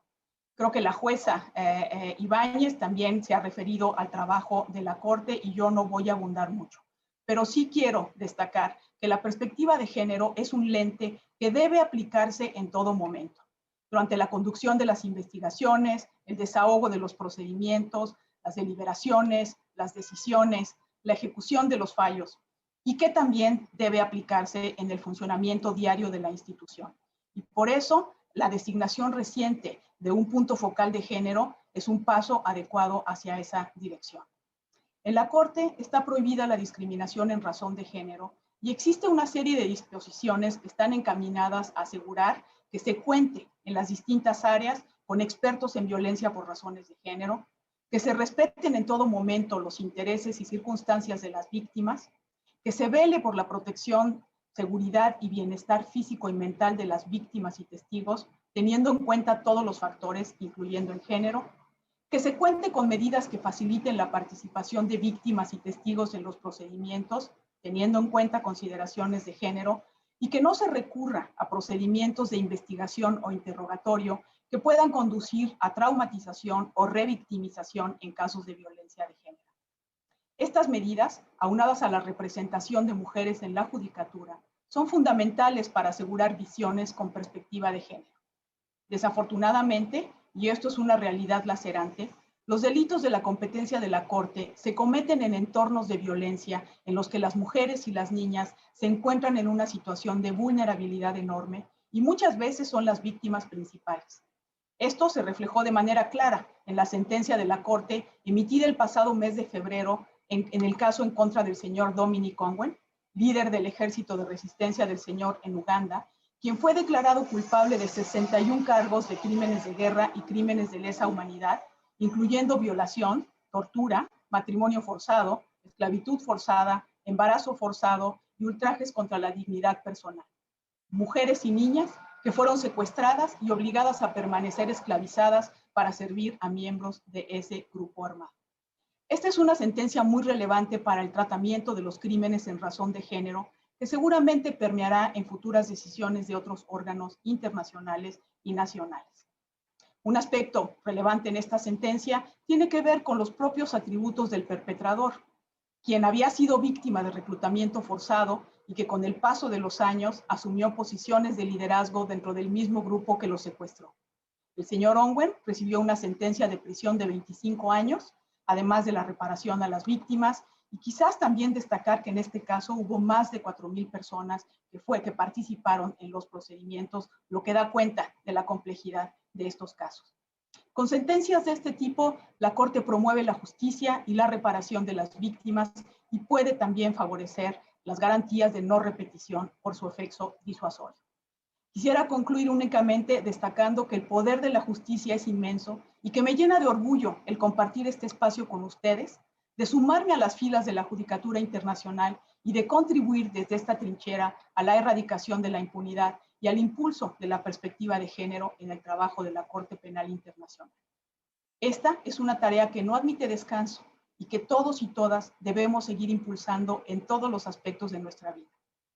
D: Creo que la jueza Ibáñez también se ha referido al trabajo de la Corte y yo no voy a abundar mucho. Pero sí quiero destacar que la perspectiva de género es un lente que debe aplicarse en todo momento, durante la conducción de las investigaciones, el desahogo de los procedimientos, las deliberaciones, las decisiones, la ejecución de los fallos, y que también debe aplicarse en el funcionamiento diario de la institución. Y por eso, la designación reciente de un punto focal de género es un paso adecuado hacia esa dirección. En la Corte está prohibida la discriminación en razón de género y existe una serie de disposiciones que están encaminadas a asegurar que se cuente en las distintas áreas con expertos en violencia por razones de género, que se respeten en todo momento los intereses y circunstancias de las víctimas, que se vele por la protección, seguridad y bienestar físico y mental de las víctimas y testigos, teniendo en cuenta todos los factores, incluyendo el género, que se cuente con medidas que faciliten la participación de víctimas y testigos en los procedimientos, teniendo en cuenta consideraciones de género, y que no se recurra a procedimientos de investigación o interrogatorio que puedan conducir a traumatización o revictimización en casos de violencia de género. Estas medidas, aunadas a la representación de mujeres en la judicatura, son fundamentales para asegurar visiones con perspectiva de género. Desafortunadamente, y esto es una realidad lacerante, los delitos de la competencia de la Corte se cometen en entornos de violencia en los que las mujeres y las niñas se encuentran en una situación de vulnerabilidad enorme y muchas veces son las víctimas principales. Esto se reflejó de manera clara en la sentencia de la Corte emitida el pasado mes de febrero en el caso en contra del señor Dominic Ongwen, líder del Ejército de Resistencia del Señor en Uganda, quien fue declarado culpable de 61 cargos de crímenes de guerra y crímenes de lesa humanidad, incluyendo violación, tortura, matrimonio forzado, esclavitud forzada, embarazo forzado y ultrajes contra la dignidad personal. Mujeres y niñas que fueron secuestradas y obligadas a permanecer esclavizadas para servir a miembros de ese grupo armado. Esta es una sentencia muy relevante para el tratamiento de los crímenes en razón de género, que seguramente permeará en futuras decisiones de otros órganos internacionales y nacionales. Un aspecto relevante en esta sentencia tiene que ver con los propios atributos del perpetrador, quien había sido víctima de reclutamiento forzado y que con el paso de los años asumió posiciones de liderazgo dentro del mismo grupo que lo secuestró. El señor Ongwen recibió una sentencia de prisión de 25 años, además de la reparación a las víctimas, y quizás también destacar que en este caso hubo más de 4,000 personas que participaron en los procedimientos, lo que da cuenta de la complejidad de estos casos. Con sentencias de este tipo, la Corte promueve la justicia y la reparación de las víctimas y puede también favorecer las garantías de no repetición por su efecto disuasorio. Quisiera concluir únicamente destacando que el poder de la justicia es inmenso y que me llena de orgullo el compartir este espacio con ustedes, de sumarme a las filas de la Judicatura Internacional y de contribuir desde esta trinchera a la erradicación de la impunidad y al impulso de la perspectiva de género en el trabajo de la Corte Penal Internacional. Esta es una tarea que no admite descanso y que todos y todas debemos seguir impulsando en todos los aspectos de nuestra vida.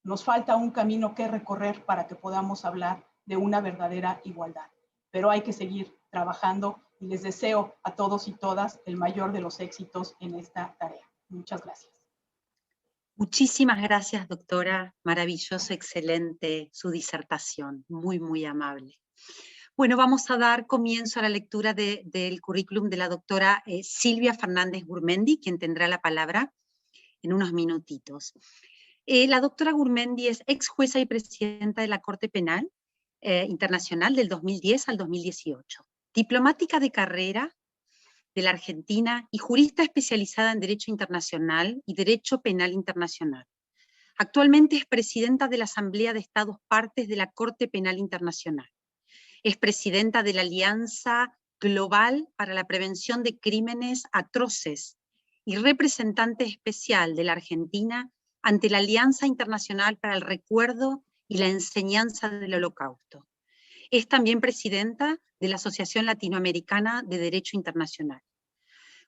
D: Nos falta un camino que recorrer para que podamos hablar de una verdadera igualdad, pero hay que seguir trabajando y les deseo a todos y todas el mayor de los éxitos en esta tarea. Muchas gracias.
C: Muchísimas gracias, doctora. Maravilloso, excelente su disertación. Muy, muy amable. Bueno, vamos a dar comienzo a la lectura del currículum de la doctora Silvia Fernández Gurmendi, quien tendrá la palabra en unos minutitos. La doctora Gurmendi es ex jueza y presidenta de la Corte Penal Internacional del 2010 al 2018, diplomática de carrera de la Argentina y jurista especializada en Derecho Internacional y Derecho Penal Internacional. Actualmente es presidenta de la Asamblea de Estados Partes de la Corte Penal Internacional. Es presidenta de la Alianza Global para la Prevención de Crímenes Atroces y representante especial de la Argentina ante la Alianza Internacional para el Recuerdo y la Enseñanza del Holocausto. Es también presidenta de la Asociación Latinoamericana de Derecho Internacional.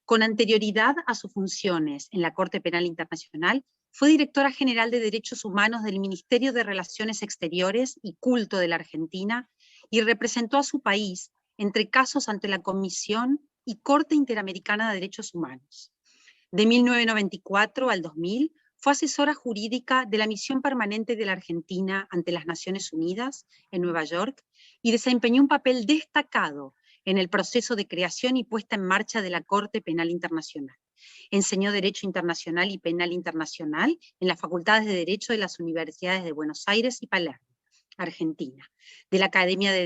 C: Con anterioridad a sus funciones en la Corte Penal Internacional, fue directora general de Derechos Humanos del Ministerio de Relaciones Exteriores y Culto de la Argentina y representó a su país entre casos ante la Comisión y Corte Interamericana de Derechos Humanos. De 1994 al 2000, fue asesora jurídica de la Misión Permanente de la Argentina ante las Naciones Unidas en Nueva York y desempeñó un papel destacado en el proceso de creación y puesta en marcha de la Corte Penal Internacional. Enseñó Derecho Internacional y Penal Internacional en las Facultades de Derecho de las Universidades de Buenos Aires y Palermo, Argentina, de la Academia de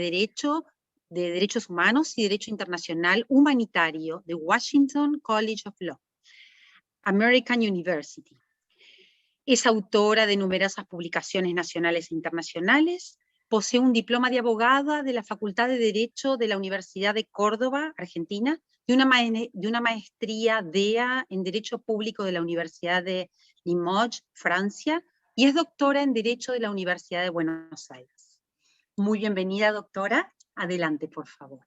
C: Derechos Humanos y Derecho Internacional Humanitario de Washington College of Law, American University. Es autora de numerosas publicaciones nacionales e internacionales, posee un diploma de abogada de la Facultad de Derecho de la Universidad de Córdoba, Argentina, y una maestría DEA en Derecho Público de la Universidad de Limoges, Francia, y es doctora en Derecho de la Universidad de Buenos Aires. Muy bienvenida, doctora. Adelante, por favor.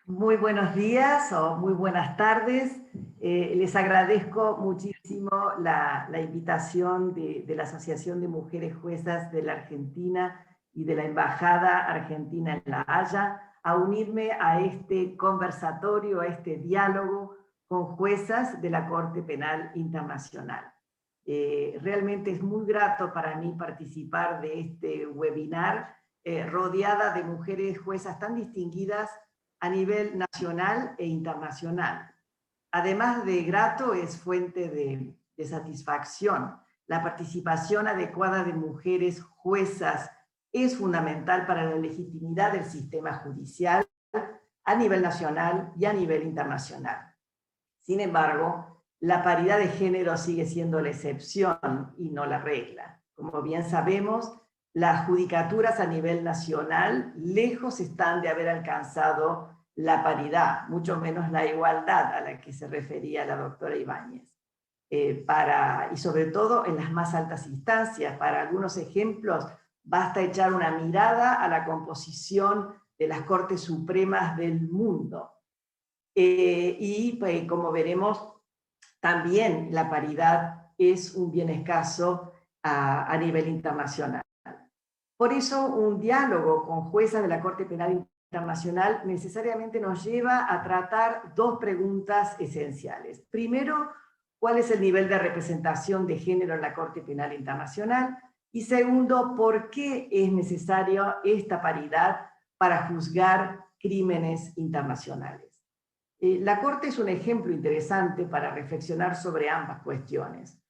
F: Muy buenos días o muy buenas tardes. Les agradezco muchísimo la invitación de la Asociación de Mujeres Juezas de la Argentina y de la Embajada Argentina en La Haya a unirme a este conversatorio, a este diálogo con juezas de la Corte Penal Internacional. Realmente es muy grato para mí participar de este webinar rodeada de mujeres juezas tan distinguidas a nivel nacional e internacional. Además de grato, es fuente de satisfacción. La participación adecuada de mujeres juezas es fundamental para la legitimidad del sistema judicial a nivel nacional y a nivel internacional. Sin embargo, la paridad de género sigue siendo la excepción y no la regla. Como bien sabemos, las judicaturas a nivel nacional lejos están de haber alcanzado la paridad, mucho menos la igualdad a la que se refería la doctora Ibáñez. Y sobre todo en las más altas instancias. Para algunos ejemplos, basta echar una mirada a la composición de las Cortes Supremas del mundo. Como veremos, también la paridad es un bien escaso a nivel internacional. Por eso, un diálogo con juezas de la Corte Penal internacional necesariamente nos lleva a tratar dos preguntas esenciales. Primero, ¿cuál es el nivel de representación de género en la Corte Penal Internacional? Y segundo, ¿por qué es necesaria esta paridad para juzgar crímenes internacionales? La Corte es un ejemplo interesante para reflexionar sobre ambas cuestiones,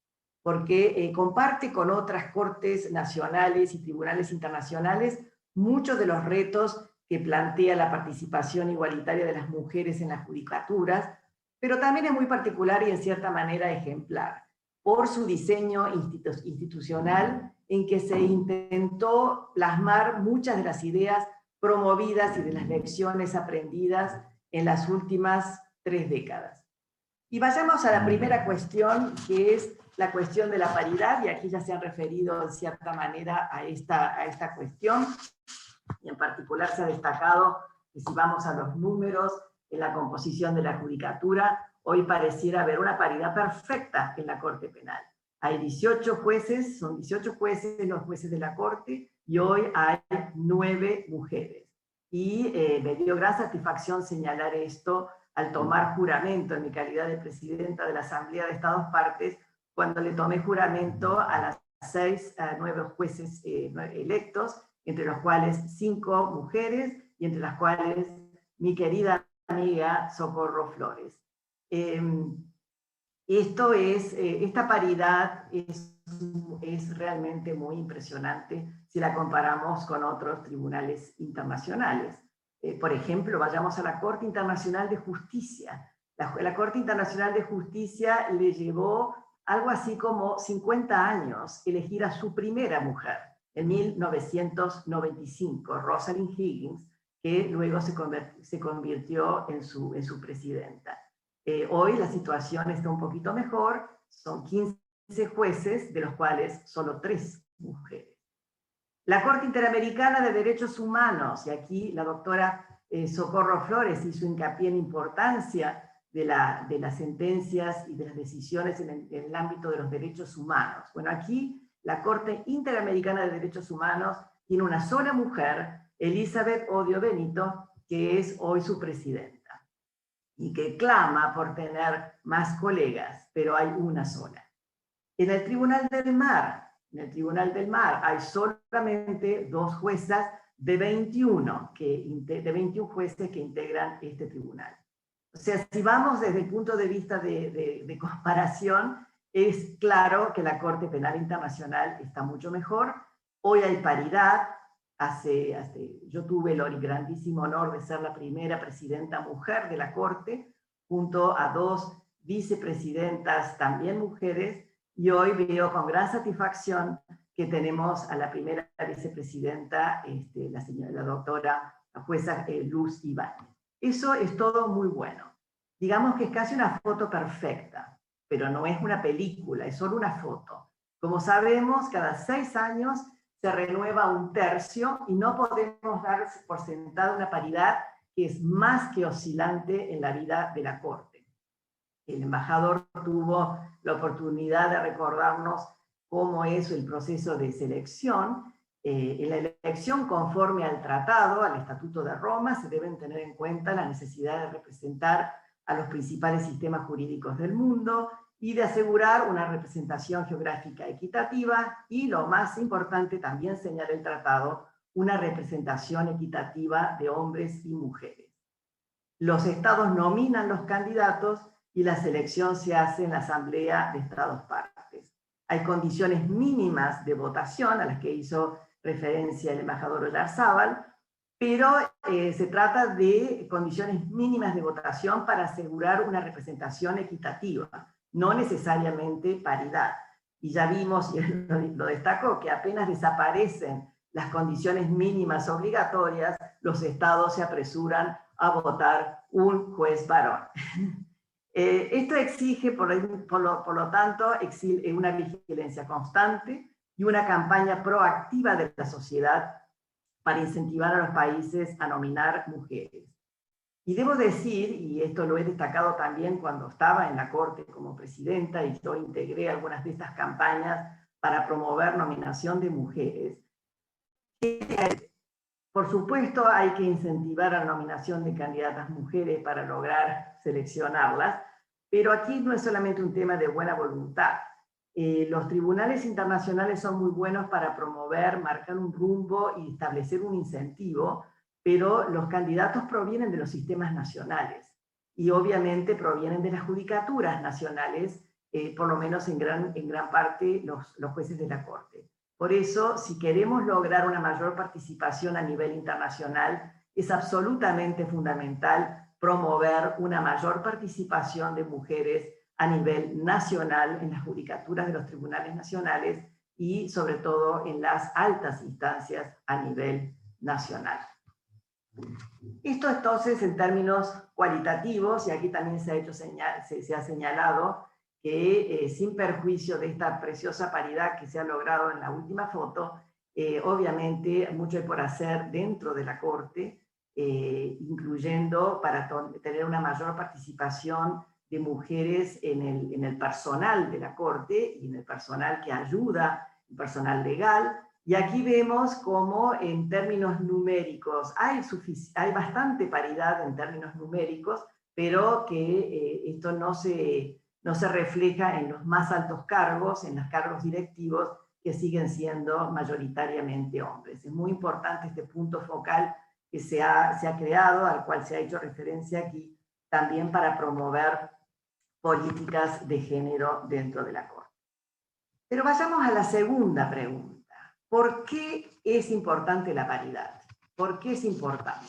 F: porque comparte con otras cortes nacionales y tribunales internacionales muchos de los retos que plantea la participación igualitaria de las mujeres en las judicaturas, pero también es muy particular y en cierta manera ejemplar por su diseño institucional en que se intentó plasmar muchas de las ideas promovidas y de las lecciones aprendidas en las últimas 3 décadas. Y vayamos a la primera cuestión, que es la cuestión de la paridad, y aquí ya se han referido en cierta manera a esta cuestión, y en particular se ha destacado que si vamos a los números en la composición de la judicatura, hoy pareciera haber una paridad perfecta en la Corte Penal. Hay 18 jueces, son 18 jueces los jueces de la Corte, y hoy hay 9 mujeres. Y me dio gran satisfacción señalar esto al tomar juramento en mi calidad de presidenta de la Asamblea de Estados Partes, cuando le tomé juramento a las 9 jueces electos, entre los cuales 5 mujeres y entre las cuales mi querida amiga Socorro Flores. Esta paridad es realmente muy impresionante si la comparamos con otros tribunales internacionales. Por ejemplo, vayamos a la Corte Internacional de Justicia. La Corte Internacional de Justicia le llevó algo así como 50 años elegir a su primera mujer, en 1995, Rosalind Higgins, que luego se convirtió en su presidenta. Hoy la situación está un poquito mejor, son 15 jueces, de los cuales solo 3 mujeres. La Corte Interamericana de Derechos Humanos, y aquí la doctora Socorro Flores hizo hincapié en importancia de las sentencias y de las decisiones en el ámbito de los derechos humanos. Bueno, aquí la Corte Interamericana de Derechos Humanos tiene una sola mujer, Elizabeth Odio Benito, que es hoy su presidenta, y que clama por tener más colegas, pero hay una sola. En el Tribunal del Mar hay solamente 2 juezas de 21 jueces que integran este tribunal. O sea, si vamos desde el punto de vista de comparación, es claro que la Corte Penal Internacional está mucho mejor. Hoy hay paridad. Yo tuve el grandísimo honor de ser la primera presidenta mujer de la Corte, junto a 2 vicepresidentas también mujeres, y hoy veo con gran satisfacción que tenemos a la primera vicepresidenta, la doctora, la jueza Luz Ibáñez. Eso es todo muy bueno. Digamos que es casi una foto perfecta, pero no es una película, es solo una foto. Como sabemos, cada 6 años se renueva 1/3 y no podemos dar por sentada una paridad que es más que oscilante en la vida de la Corte. El embajador tuvo la oportunidad de recordarnos cómo es el proceso de selección. En la elección conforme al tratado, al Estatuto de Roma, se deben tener en cuenta la necesidad de representar a los principales sistemas jurídicos del mundo y de asegurar una representación geográfica equitativa y, lo más importante, también señala el tratado, una representación equitativa de hombres y mujeres. Los estados nominan los candidatos y la selección se hace en la Asamblea de Estados Partes. Hay condiciones mínimas de votación a las que hizo referencia el embajador Oyarzábal, pero se trata de condiciones mínimas de votación para asegurar una representación equitativa, no necesariamente paridad. Y ya vimos, y él lo destacó, que apenas desaparecen las condiciones mínimas obligatorias, los estados se apresuran a votar un juez varón. Esto exige, por lo tanto, una vigilancia constante y una campaña proactiva de la sociedad para incentivar a los países a nominar mujeres. Y debo decir, y esto lo he destacado también cuando estaba en la Corte como presidenta, y yo integré algunas de estas campañas para promover nominación de mujeres, Por supuesto, hay que incentivar la nominación de candidatas mujeres para lograr seleccionarlas, pero aquí no es solamente un tema de buena voluntad. Los tribunales internacionales son muy buenos para promover, marcar un rumbo y establecer un incentivo, pero los candidatos provienen de los sistemas nacionales y obviamente provienen de las judicaturas nacionales, por lo menos en gran parte los jueces de la Corte. Por eso, si queremos lograr una mayor participación a nivel internacional, es absolutamente fundamental promover una mayor participación de mujeres a nivel nacional en las judicaturas de los tribunales nacionales y sobre todo en las altas instancias a nivel nacional. Esto entonces en términos cualitativos, y aquí también se ha señalado que sin perjuicio de esta preciosa paridad que se ha logrado en la última foto, obviamente mucho hay por hacer dentro de la Corte, incluyendo para tener una mayor participación de mujeres en el personal de la Corte y en el personal que ayuda, el personal legal. Y aquí vemos cómo en términos numéricos hay bastante paridad en términos numéricos, pero que esto no se refleja en los más altos cargos, en los cargos directivos, que siguen siendo mayoritariamente hombres. Es muy importante este punto focal que se ha creado, al cual se ha hecho referencia aquí, también para promover políticas de género dentro de la Corte. Pero vayamos a la segunda pregunta. ¿Por qué es importante la paridad? ¿Por qué es importante?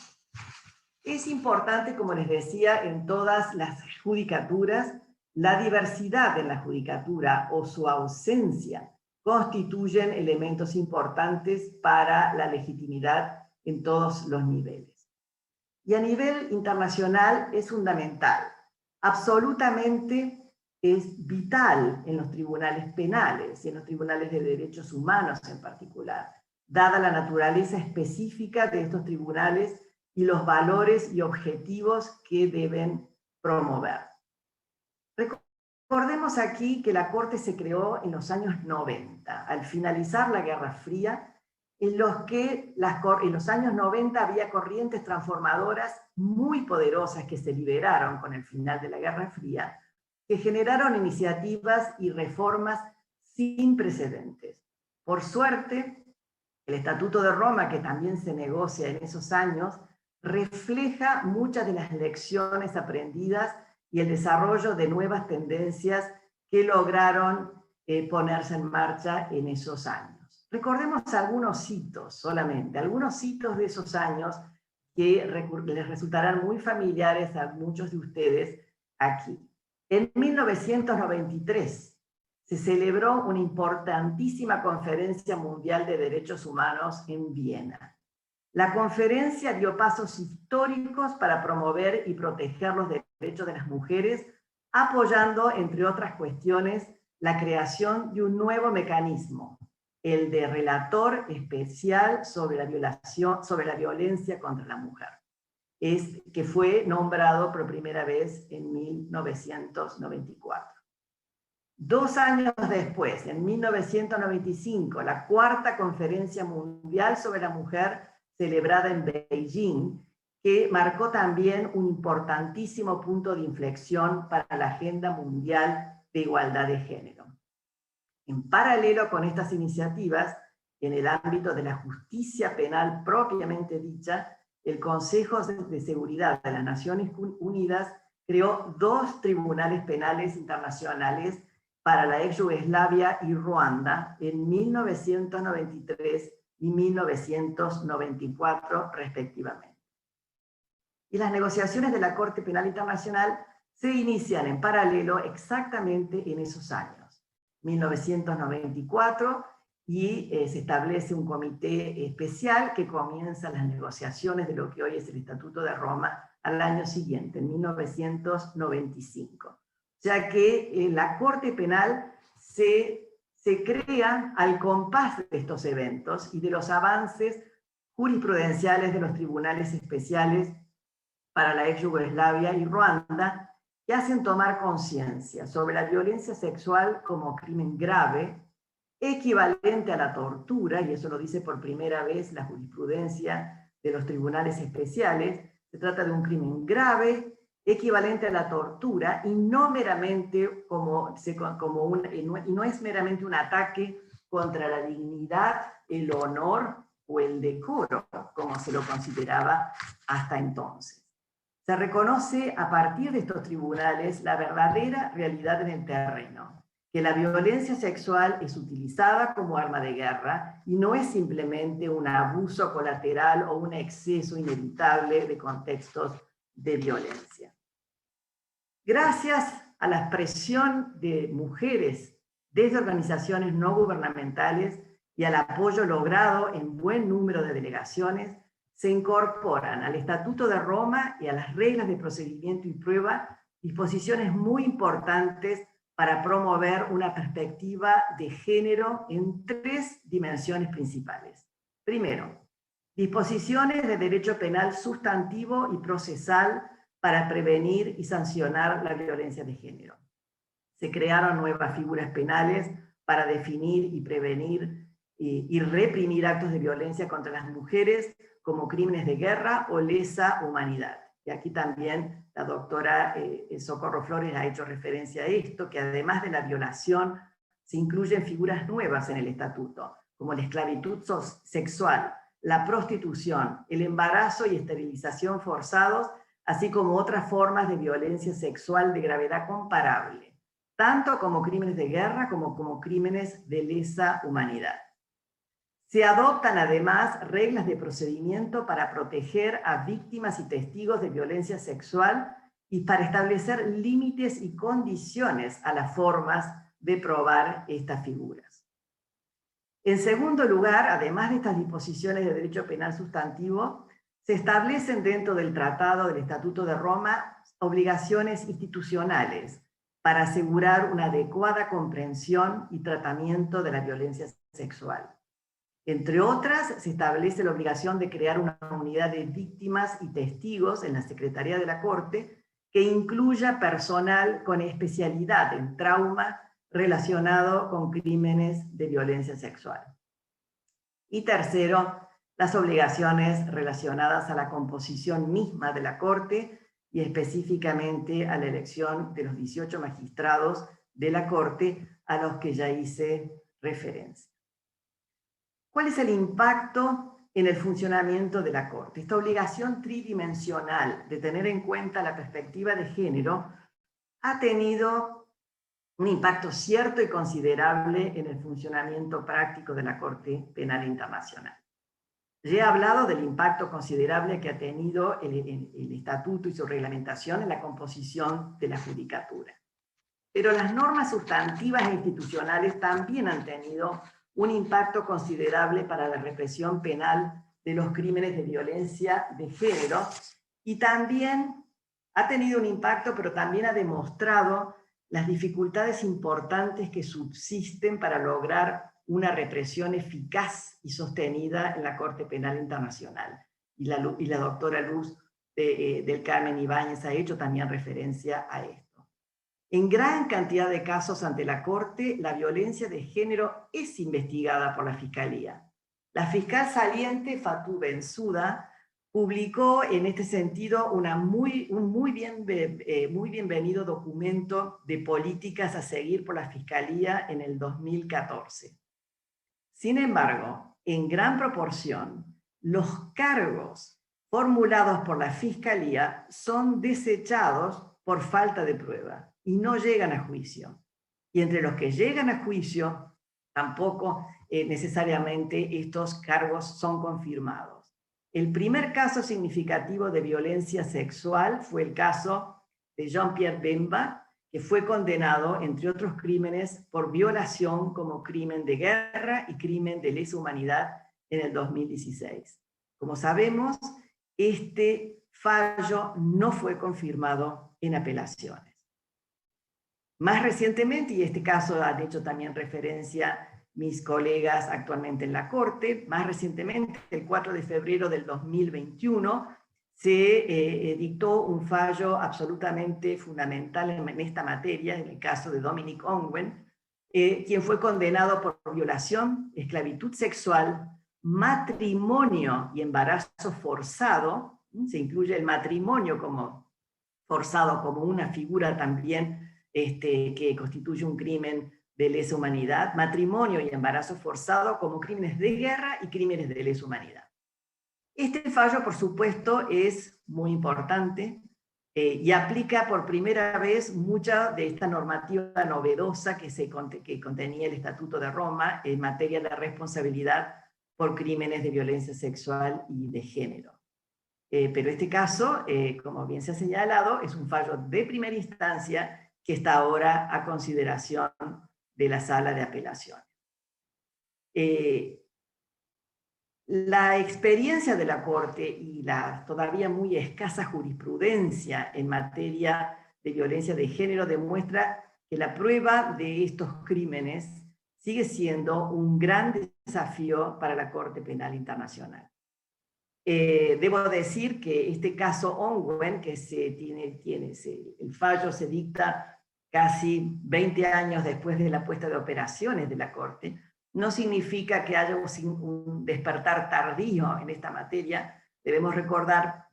F: Es importante, como les decía, en todas las judicaturas. La diversidad en la judicatura o su ausencia constituyen elementos importantes para la legitimidad en todos los niveles. Y a nivel internacional es fundamental. Absolutamente es vital en los tribunales penales y en los tribunales de derechos humanos en particular, dada la naturaleza específica de estos tribunales y los valores y objetivos que deben promover. Recordemos aquí que la Corte se creó en los años 90, al finalizar la Guerra Fría, en los que en los años 90 había corrientes transformadoras muy poderosas que se liberaron con el final de la Guerra Fría, que generaron iniciativas y reformas sin precedentes. Por suerte, el Estatuto de Roma, que también se negocia en esos años, refleja muchas de las lecciones aprendidas y el desarrollo de nuevas tendencias que lograron ponerse en marcha en esos años. Recordemos algunos hitos solamente, algunos hitos de esos años que les resultarán muy familiares a muchos de ustedes aquí. En 1993 se celebró una importantísima conferencia mundial de derechos humanos en Viena. La conferencia dio pasos históricos para promover y proteger los derechos de las mujeres, apoyando, entre otras cuestiones, la creación de un nuevo mecanismo, el de relator especial sobre la violencia contra la mujer, que fue nombrado por primera vez en 1994. 2 años después, en 1995, la cuarta Conferencia Mundial sobre la Mujer, celebrada en Beijing, que marcó también un importantísimo punto de inflexión para la Agenda Mundial de Igualdad de Género. En paralelo con estas iniciativas, en el ámbito de la justicia penal propiamente dicha, el Consejo de Seguridad de las Naciones Unidas creó 2 tribunales penales internacionales para la ex Yugoslavia y Ruanda en 1993 y 1994 respectivamente. Y las negociaciones de la Corte Penal Internacional se inician en paralelo exactamente en esos años, 1994, y se establece un comité especial que comienza las negociaciones de lo que hoy es el Estatuto de Roma al año siguiente, en 1995. O sea que la Corte Penal se crea al compás de estos eventos y de los avances jurisprudenciales de los tribunales especiales para la ex Yugoslavia y Ruanda, que hacen tomar conciencia sobre la violencia sexual como crimen grave, equivalente a la tortura, y eso lo dice por primera vez la jurisprudencia de los tribunales especiales. Se trata de un crimen grave, equivalente a la tortura, y no meramente y no es meramente un ataque contra la dignidad, el honor o el decoro, como se lo consideraba hasta entonces. Se reconoce a partir de estos tribunales la verdadera realidad en el terreno, que la violencia sexual es utilizada como arma de guerra y no es simplemente un abuso colateral o un exceso inevitable de contextos de violencia. Gracias a la presión de mujeres desde organizaciones no gubernamentales y al apoyo logrado en buen número de delegaciones, se incorporan al Estatuto de Roma y a las reglas de procedimiento y prueba disposiciones muy importantes para promover una perspectiva de género en 3 dimensiones principales. Primero, disposiciones de derecho penal sustantivo y procesal para prevenir y sancionar la violencia de género. Se crearon nuevas figuras penales para definir y prevenir y reprimir actos de violencia contra las mujeres como crímenes de guerra o lesa humanidad. Y aquí también la doctora Socorro Flores ha hecho referencia a esto, que además de la violación se incluyen figuras nuevas en el estatuto, como la esclavitud sexual, la prostitución, el embarazo y esterilización forzados, así como otras formas de violencia sexual de gravedad comparable, tanto como crímenes de guerra como crímenes de lesa humanidad. Se adoptan además reglas de procedimiento para proteger a víctimas y testigos de violencia sexual y para establecer límites y condiciones a las formas de probar estas figuras. En segundo lugar, además de estas disposiciones de derecho penal sustantivo, se establecen dentro del Tratado del Estatuto de Roma obligaciones institucionales para asegurar una adecuada comprensión y tratamiento de la violencia sexual. Entre otras, se establece la obligación de crear una unidad de víctimas y testigos en la Secretaría de la Corte que incluya personal con especialidad en trauma relacionado con crímenes de violencia sexual. Y tercero, las obligaciones relacionadas a la composición misma de la Corte y específicamente a la elección de los 18 magistrados de la Corte a los que ya hice referencia. ¿Cuál es el impacto en el funcionamiento de la Corte? Esta obligación tridimensional de tener en cuenta la perspectiva de género ha tenido un impacto cierto y considerable en el funcionamiento práctico de la Corte Penal Internacional. Ya he hablado del impacto considerable que ha tenido el estatuto y su reglamentación en la composición de la judicatura. Pero las normas sustantivas e institucionales también han tenido un impacto considerable para la represión penal de los crímenes de violencia de género, y también ha tenido un impacto, pero también ha demostrado las dificultades importantes que subsisten para lograr una represión eficaz y sostenida en la Corte Penal Internacional. Y la doctora Luz del Carmen Ibáñez ha hecho también referencia a esto. En gran cantidad de casos ante la Corte, la violencia de género es investigada por la Fiscalía. La fiscal saliente Fatou Bensouda publicó en este sentido un muy bienvenido documento de políticas a seguir por la Fiscalía en el 2014. Sin embargo, en gran proporción, los cargos formulados por la Fiscalía son desechados por falta de prueba y no llegan a juicio. Y entre los que llegan a juicio, tampoco necesariamente estos cargos son confirmados. El primer caso significativo de violencia sexual fue el caso de Jean-Pierre Bemba, que fue condenado, entre otros crímenes, por violación como crimen de guerra y crimen de lesa humanidad en el 2016. Como sabemos, este fallo no fue confirmado en apelaciones. Más recientemente, y este caso han hecho también referencia mis colegas actualmente en la Corte, más recientemente, el 4 de febrero del 2021, se dictó un fallo absolutamente fundamental en esta materia, en el caso de Dominic Ongwen, quien fue condenado por violación, esclavitud sexual, matrimonio y embarazo forzado, se incluye el matrimonio como forzado como una figura también que constituye un crimen de lesa humanidad, matrimonio y embarazo forzado como crímenes de guerra y crímenes de lesa humanidad. Este fallo, por supuesto, es muy importante y aplica por primera vez mucha de esta normativa novedosa que contenía el Estatuto de Roma en materia de responsabilidad por crímenes de violencia sexual y de género. Pero este caso, como bien se ha señalado, es un fallo de primera instancia que está ahora a consideración de la Sala de Apelaciones. La experiencia de la Corte y la todavía muy escasa jurisprudencia en materia de violencia de género demuestra que la prueba de estos crímenes sigue siendo un gran desafío para la Corte Penal Internacional. Debo decir que este caso Ongwen, que el fallo se dicta casi 20 años después de la puesta de operaciones de la Corte, no significa que haya un despertar tardío en esta materia. Debemos recordar,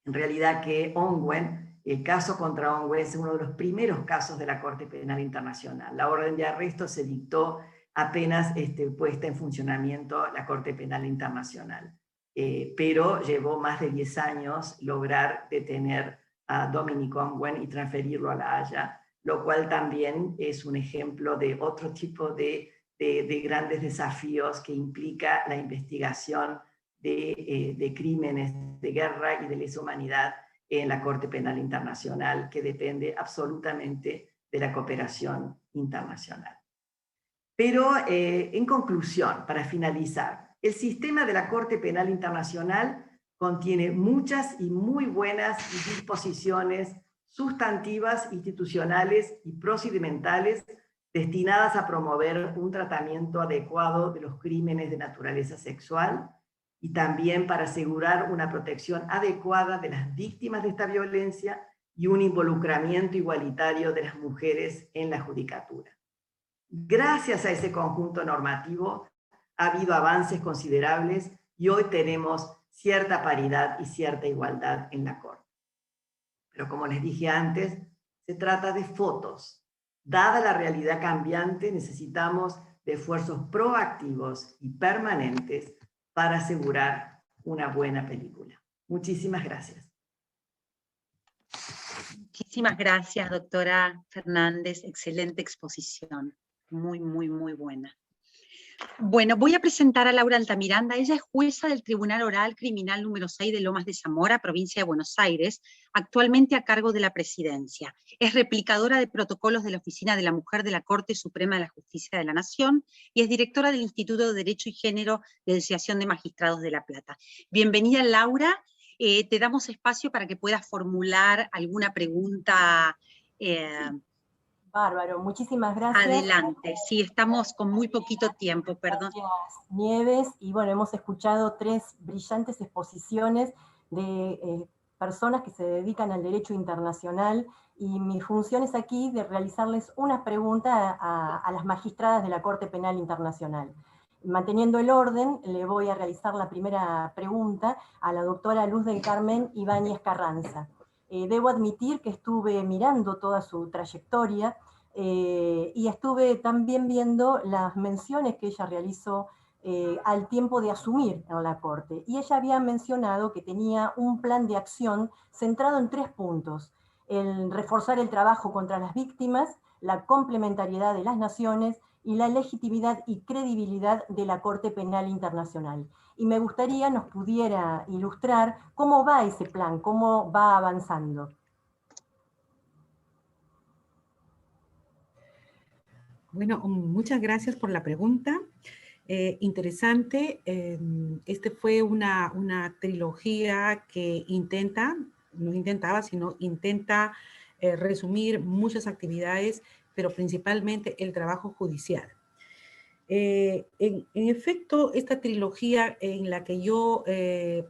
F: en realidad, que Ongwen, el caso contra Ongwen, es uno de los primeros casos de la Corte Penal Internacional. La orden de arresto se dictó apenas puesta en funcionamiento la Corte Penal Internacional. Pero llevó más de 10 años lograr detener a Dominic Ongwen y transferirlo a La Haya, lo cual también es un ejemplo de otro tipo de grandes desafíos que implica la investigación de crímenes de guerra y de lesa humanidad en la Corte Penal Internacional, que depende absolutamente de la cooperación internacional. Pero en conclusión, para finalizar, el sistema de la Corte Penal Internacional contiene muchas y muy buenas disposiciones sustantivas, institucionales y procedimentales destinadas a promover un tratamiento adecuado de los crímenes de naturaleza sexual y también para asegurar una protección adecuada de las víctimas de esta violencia y un involucramiento igualitario de las mujeres en la judicatura. Gracias a ese conjunto normativo ha habido avances considerables y hoy tenemos cierta paridad y cierta igualdad en la Corte. Pero como les dije antes, se trata de fotos. Dada la realidad cambiante, necesitamos de esfuerzos proactivos y permanentes para asegurar una buena película. Muchísimas gracias.
C: Muchísimas gracias, doctora Fernández. Excelente exposición. Muy, muy, muy buena. Bueno, voy a presentar a Laura Altamiranda. Ella es jueza del Tribunal Oral Criminal número 6 de Lomas de Zamora, provincia de Buenos Aires, actualmente a cargo de la presidencia. Es replicadora de protocolos de la Oficina de la Mujer de la Corte Suprema de la Justicia de la Nación y es directora del Instituto de Derecho y Género de la Asociación de Magistrados de La Plata. Bienvenida, Laura. Te damos espacio para que puedas formular alguna pregunta.
G: Bárbaro, muchísimas gracias.
C: Adelante, sí, estamos con muy poquito tiempo, perdón.
G: Gracias, Nieves, y bueno, hemos escuchado 3 brillantes exposiciones de personas que se dedican al derecho internacional, y mi función es aquí de realizarles una pregunta a las magistradas de la Corte Penal Internacional. Manteniendo el orden, le voy a realizar la primera pregunta a la doctora Luz del Carmen Ibáñez Carranza. Debo admitir que estuve mirando toda su trayectoria y estuve también viendo las menciones que ella realizó al tiempo de asumir en la Corte. Y ella había mencionado que tenía un plan de acción centrado en 3 puntos: el reforzar el trabajo contra las víctimas, la complementariedad de las naciones y la legitimidad y credibilidad de la Corte Penal Internacional. Y me gustaría nos pudiera ilustrar cómo va ese plan, cómo va avanzando.
E: Bueno, muchas gracias por la pregunta. Interesante. Fue una trilogía que intenta resumir muchas actividades, pero principalmente el trabajo judicial. En efecto, esta trilogía en la que yo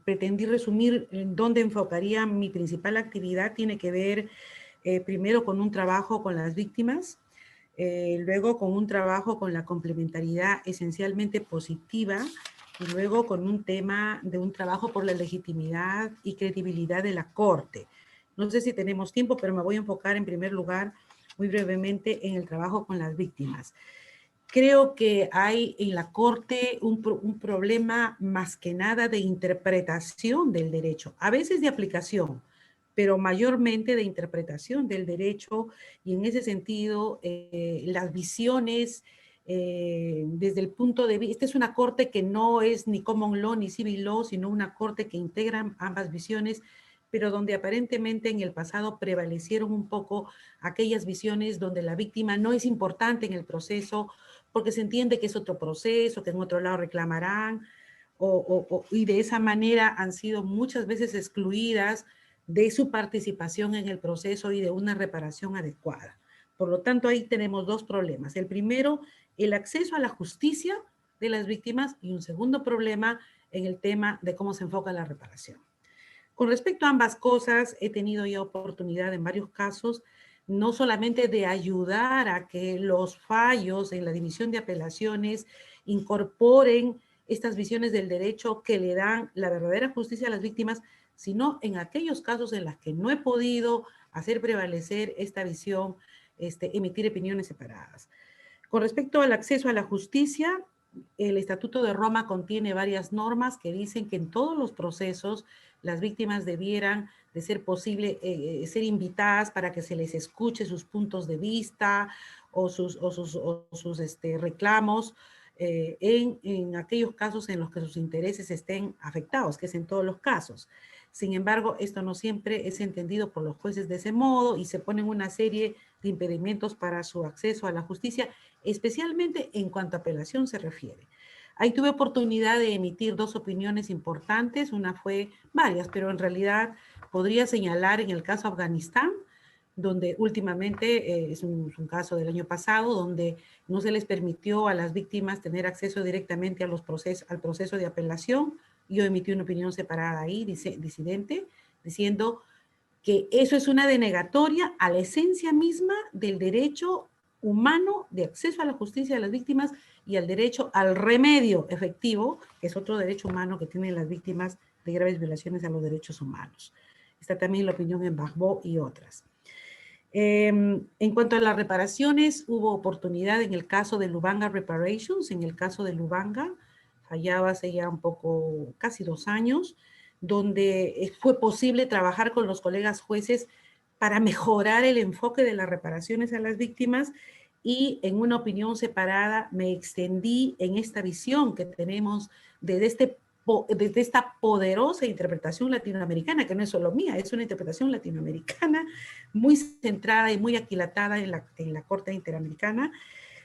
E: pretendí resumir en dónde enfocaría mi principal actividad tiene que ver primero con un trabajo con las víctimas, luego con un trabajo con la complementariedad esencialmente positiva y luego con un tema de un trabajo por la legitimidad y credibilidad de la Corte. No sé si tenemos tiempo, pero me voy a enfocar en primer lugar muy brevemente en el trabajo con las víctimas. Creo que hay en la Corte un problema más que nada de interpretación del derecho, a veces de aplicación, pero mayormente de interpretación del derecho, y en ese sentido las visiones desde el punto de vista, esta es una Corte que no es ni common law ni civil law, sino una Corte que integra ambas visiones, pero donde aparentemente en el pasado prevalecieron un poco aquellas visiones donde la víctima no es importante en el proceso, porque se entiende que es otro proceso, que en otro lado reclamarán, y de esa manera han sido muchas veces excluidas de su participación en el proceso y de una reparación adecuada. Por lo tanto, ahí tenemos dos problemas. El primero, el acceso a la justicia de las víctimas, y un segundo problema en el tema de cómo se enfoca la reparación. Con respecto a ambas cosas, he tenido ya oportunidad en varios casos no solamente de ayudar a que los fallos en la división de apelaciones incorporen estas visiones del derecho que le dan la verdadera justicia a las víctimas, sino en aquellos casos en los que no he podido hacer prevalecer esta visión, emitir opiniones separadas. Con respecto al acceso a la justicia, el Estatuto de Roma contiene varias normas que dicen que en todos los procesos las víctimas debieran, de ser posible, ser invitadas para que se les escuche sus puntos de vista o sus reclamos en aquellos casos en los que sus intereses estén afectados, que es en todos los casos. Sin embargo, esto no siempre es entendido por los jueces de ese modo y se ponen una serie de impedimentos para su acceso a la justicia, especialmente en cuanto a apelación se refiere. Ahí tuve oportunidad de emitir dos opiniones importantes, una fue varias, pero en realidad podría señalar en el caso Afganistán, donde últimamente es un caso del año pasado, donde no se les permitió a las víctimas tener acceso directamente a al proceso de apelación. Yo emití una opinión separada ahí, disidente, diciendo que eso es una denegatoria a la esencia misma del derecho humano de acceso a la justicia de las víctimas y al derecho al remedio efectivo, que es otro derecho humano que tienen las víctimas de graves violaciones a los derechos humanos. Está también la opinión en Bajbó y otras. En cuanto a las reparaciones, hubo oportunidad en el caso de Lubanga Reparations, en el caso de Lubanga, fallaba hace ya un poco, casi 2 años, donde fue posible trabajar con los colegas jueces para mejorar el enfoque de las reparaciones a las víctimas, y en una opinión separada me extendí en esta visión que tenemos desde esta poderosa interpretación latinoamericana, que no es solo mía, es una interpretación latinoamericana muy centrada y muy aquilatada en la Corte Interamericana,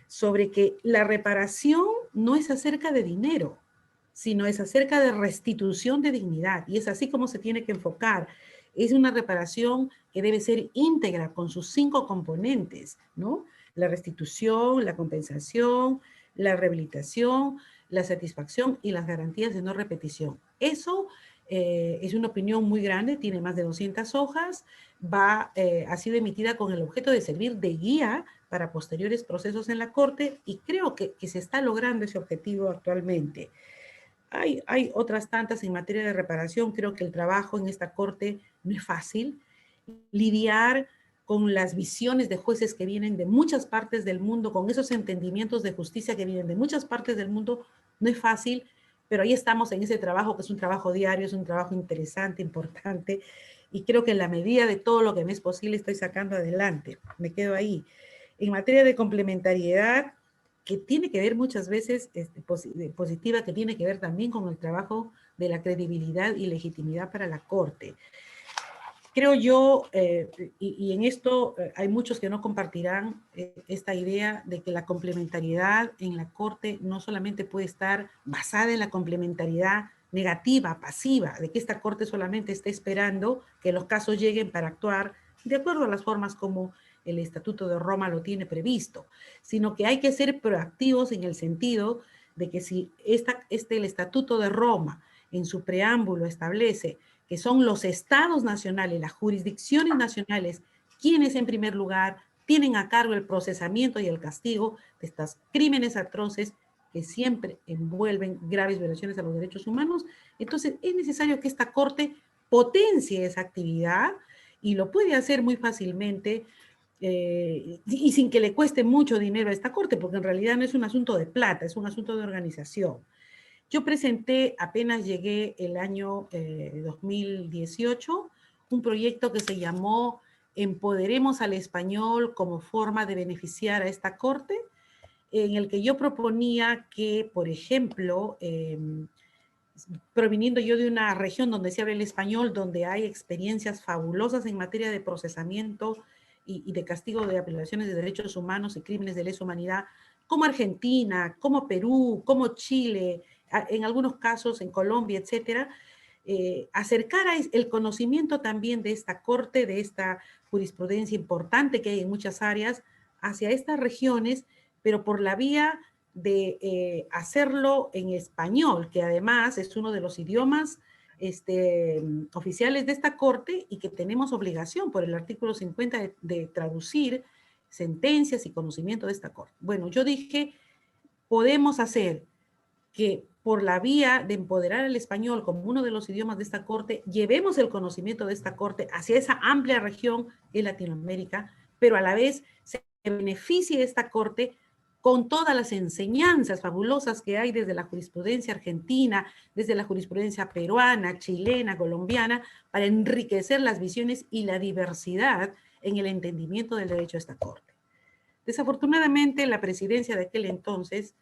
E: sobre que la reparación no es acerca de dinero, sino es acerca de restitución de dignidad, y es así como se tiene que enfocar. Es una reparación que debe ser íntegra con sus 5 componentes, ¿no? La restitución, la compensación, la rehabilitación, la satisfacción y las garantías de no repetición. Eso es una opinión muy grande, tiene más de 200 hojas, ha sido emitida con el objeto de servir de guía para posteriores procesos en la Corte, y creo que se está logrando ese objetivo actualmente. Hay otras tantas en materia de reparación. Creo que el trabajo en esta Corte no es fácil. Lidiar con las visiones de jueces que vienen de muchas partes del mundo, con esos entendimientos de justicia que vienen de muchas partes del mundo, no es fácil, pero ahí estamos en ese trabajo, que es un trabajo diario, es un trabajo interesante, importante, y creo que en la medida de todo lo que me es posible estoy sacando adelante. Me quedo ahí. En materia de complementariedad, que tiene que ver muchas veces, positiva, que tiene que ver también con el trabajo de la credibilidad y legitimidad para la Corte. Creo yo, y en esto hay muchos que no compartirán esta idea de que la complementariedad en la Corte no solamente puede estar basada en la complementariedad negativa, pasiva, de que esta Corte solamente esté esperando que los casos lleguen para actuar de acuerdo a las formas como el Estatuto de Roma lo tiene previsto, sino que hay que ser proactivos en el sentido de que si el Estatuto de Roma en su preámbulo establece que son los estados nacionales, las jurisdicciones nacionales, quienes en primer lugar tienen a cargo el procesamiento y el castigo de estos crímenes atroces que siempre envuelven graves violaciones a los derechos humanos. Entonces, es necesario que esta Corte potencie esa actividad y lo puede hacer muy fácilmente y sin que le cueste mucho dinero a esta Corte, porque en realidad no es un asunto de plata, es un asunto de organización. Yo presenté, apenas llegué el año 2018, un proyecto que se llamó Empoderemos al Español como forma de beneficiar a esta Corte, en el que yo proponía que, por ejemplo, proviniendo yo de una región donde se habla el español, donde hay experiencias fabulosas en materia de procesamiento y de castigo de violaciones de derechos humanos y crímenes de lesa humanidad, como Argentina, como Perú, como Chile, en algunos casos en Colombia, etcétera, acercar el conocimiento también de esta Corte, de esta jurisprudencia importante que hay en muchas áreas, hacia estas regiones, pero por la vía de hacerlo en español, que además es uno de los idiomas oficiales de esta Corte y que tenemos obligación por el artículo 50 de traducir sentencias y conocimiento de esta Corte. Bueno, yo dije, podemos hacer que por la vía de empoderar el español como uno de los idiomas de esta Corte, llevemos el conocimiento de esta Corte hacia esa amplia región en Latinoamérica, pero a la vez se beneficie esta Corte con todas las enseñanzas fabulosas que hay desde la jurisprudencia argentina, desde la jurisprudencia peruana, chilena, colombiana, para enriquecer las visiones y la diversidad en el entendimiento del derecho a esta Corte. Desafortunadamente, la presidencia de aquel entonces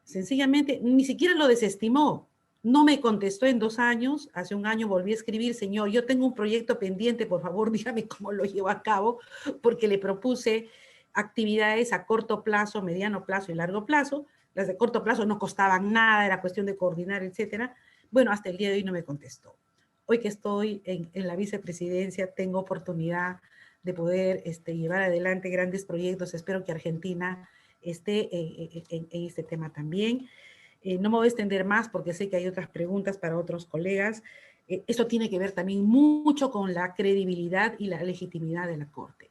E: sencillamente ni siquiera lo desestimó. No me contestó en 2 años. Hace 1 año volví a escribir, señor, yo tengo un proyecto pendiente, por favor, dígame cómo lo llevo a cabo, porque le propuse actividades a corto plazo, mediano plazo y largo plazo. Las de corto plazo no costaban nada, era cuestión de coordinar, etcétera. Bueno, hasta el día de hoy no me contestó. Hoy que estoy en la vicepresidencia, tengo oportunidad de poder llevar adelante grandes proyectos. Espero que Argentina esté en este tema también. No me voy a extender más porque sé que hay otras preguntas para otros colegas. Esto tiene que ver también mucho con la credibilidad y la legitimidad de la Corte.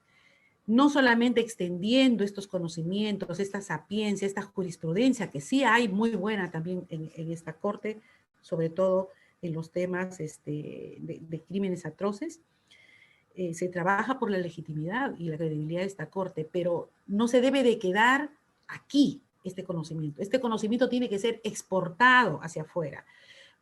E: No solamente extendiendo estos conocimientos, esta sapiencia, esta jurisprudencia, que sí hay muy buena también en esta Corte, sobre todo en los temas de crímenes atroces, se trabaja por la legitimidad y la credibilidad de esta Corte, pero no se debe de quedar aquí este conocimiento. Este conocimiento tiene que ser exportado hacia afuera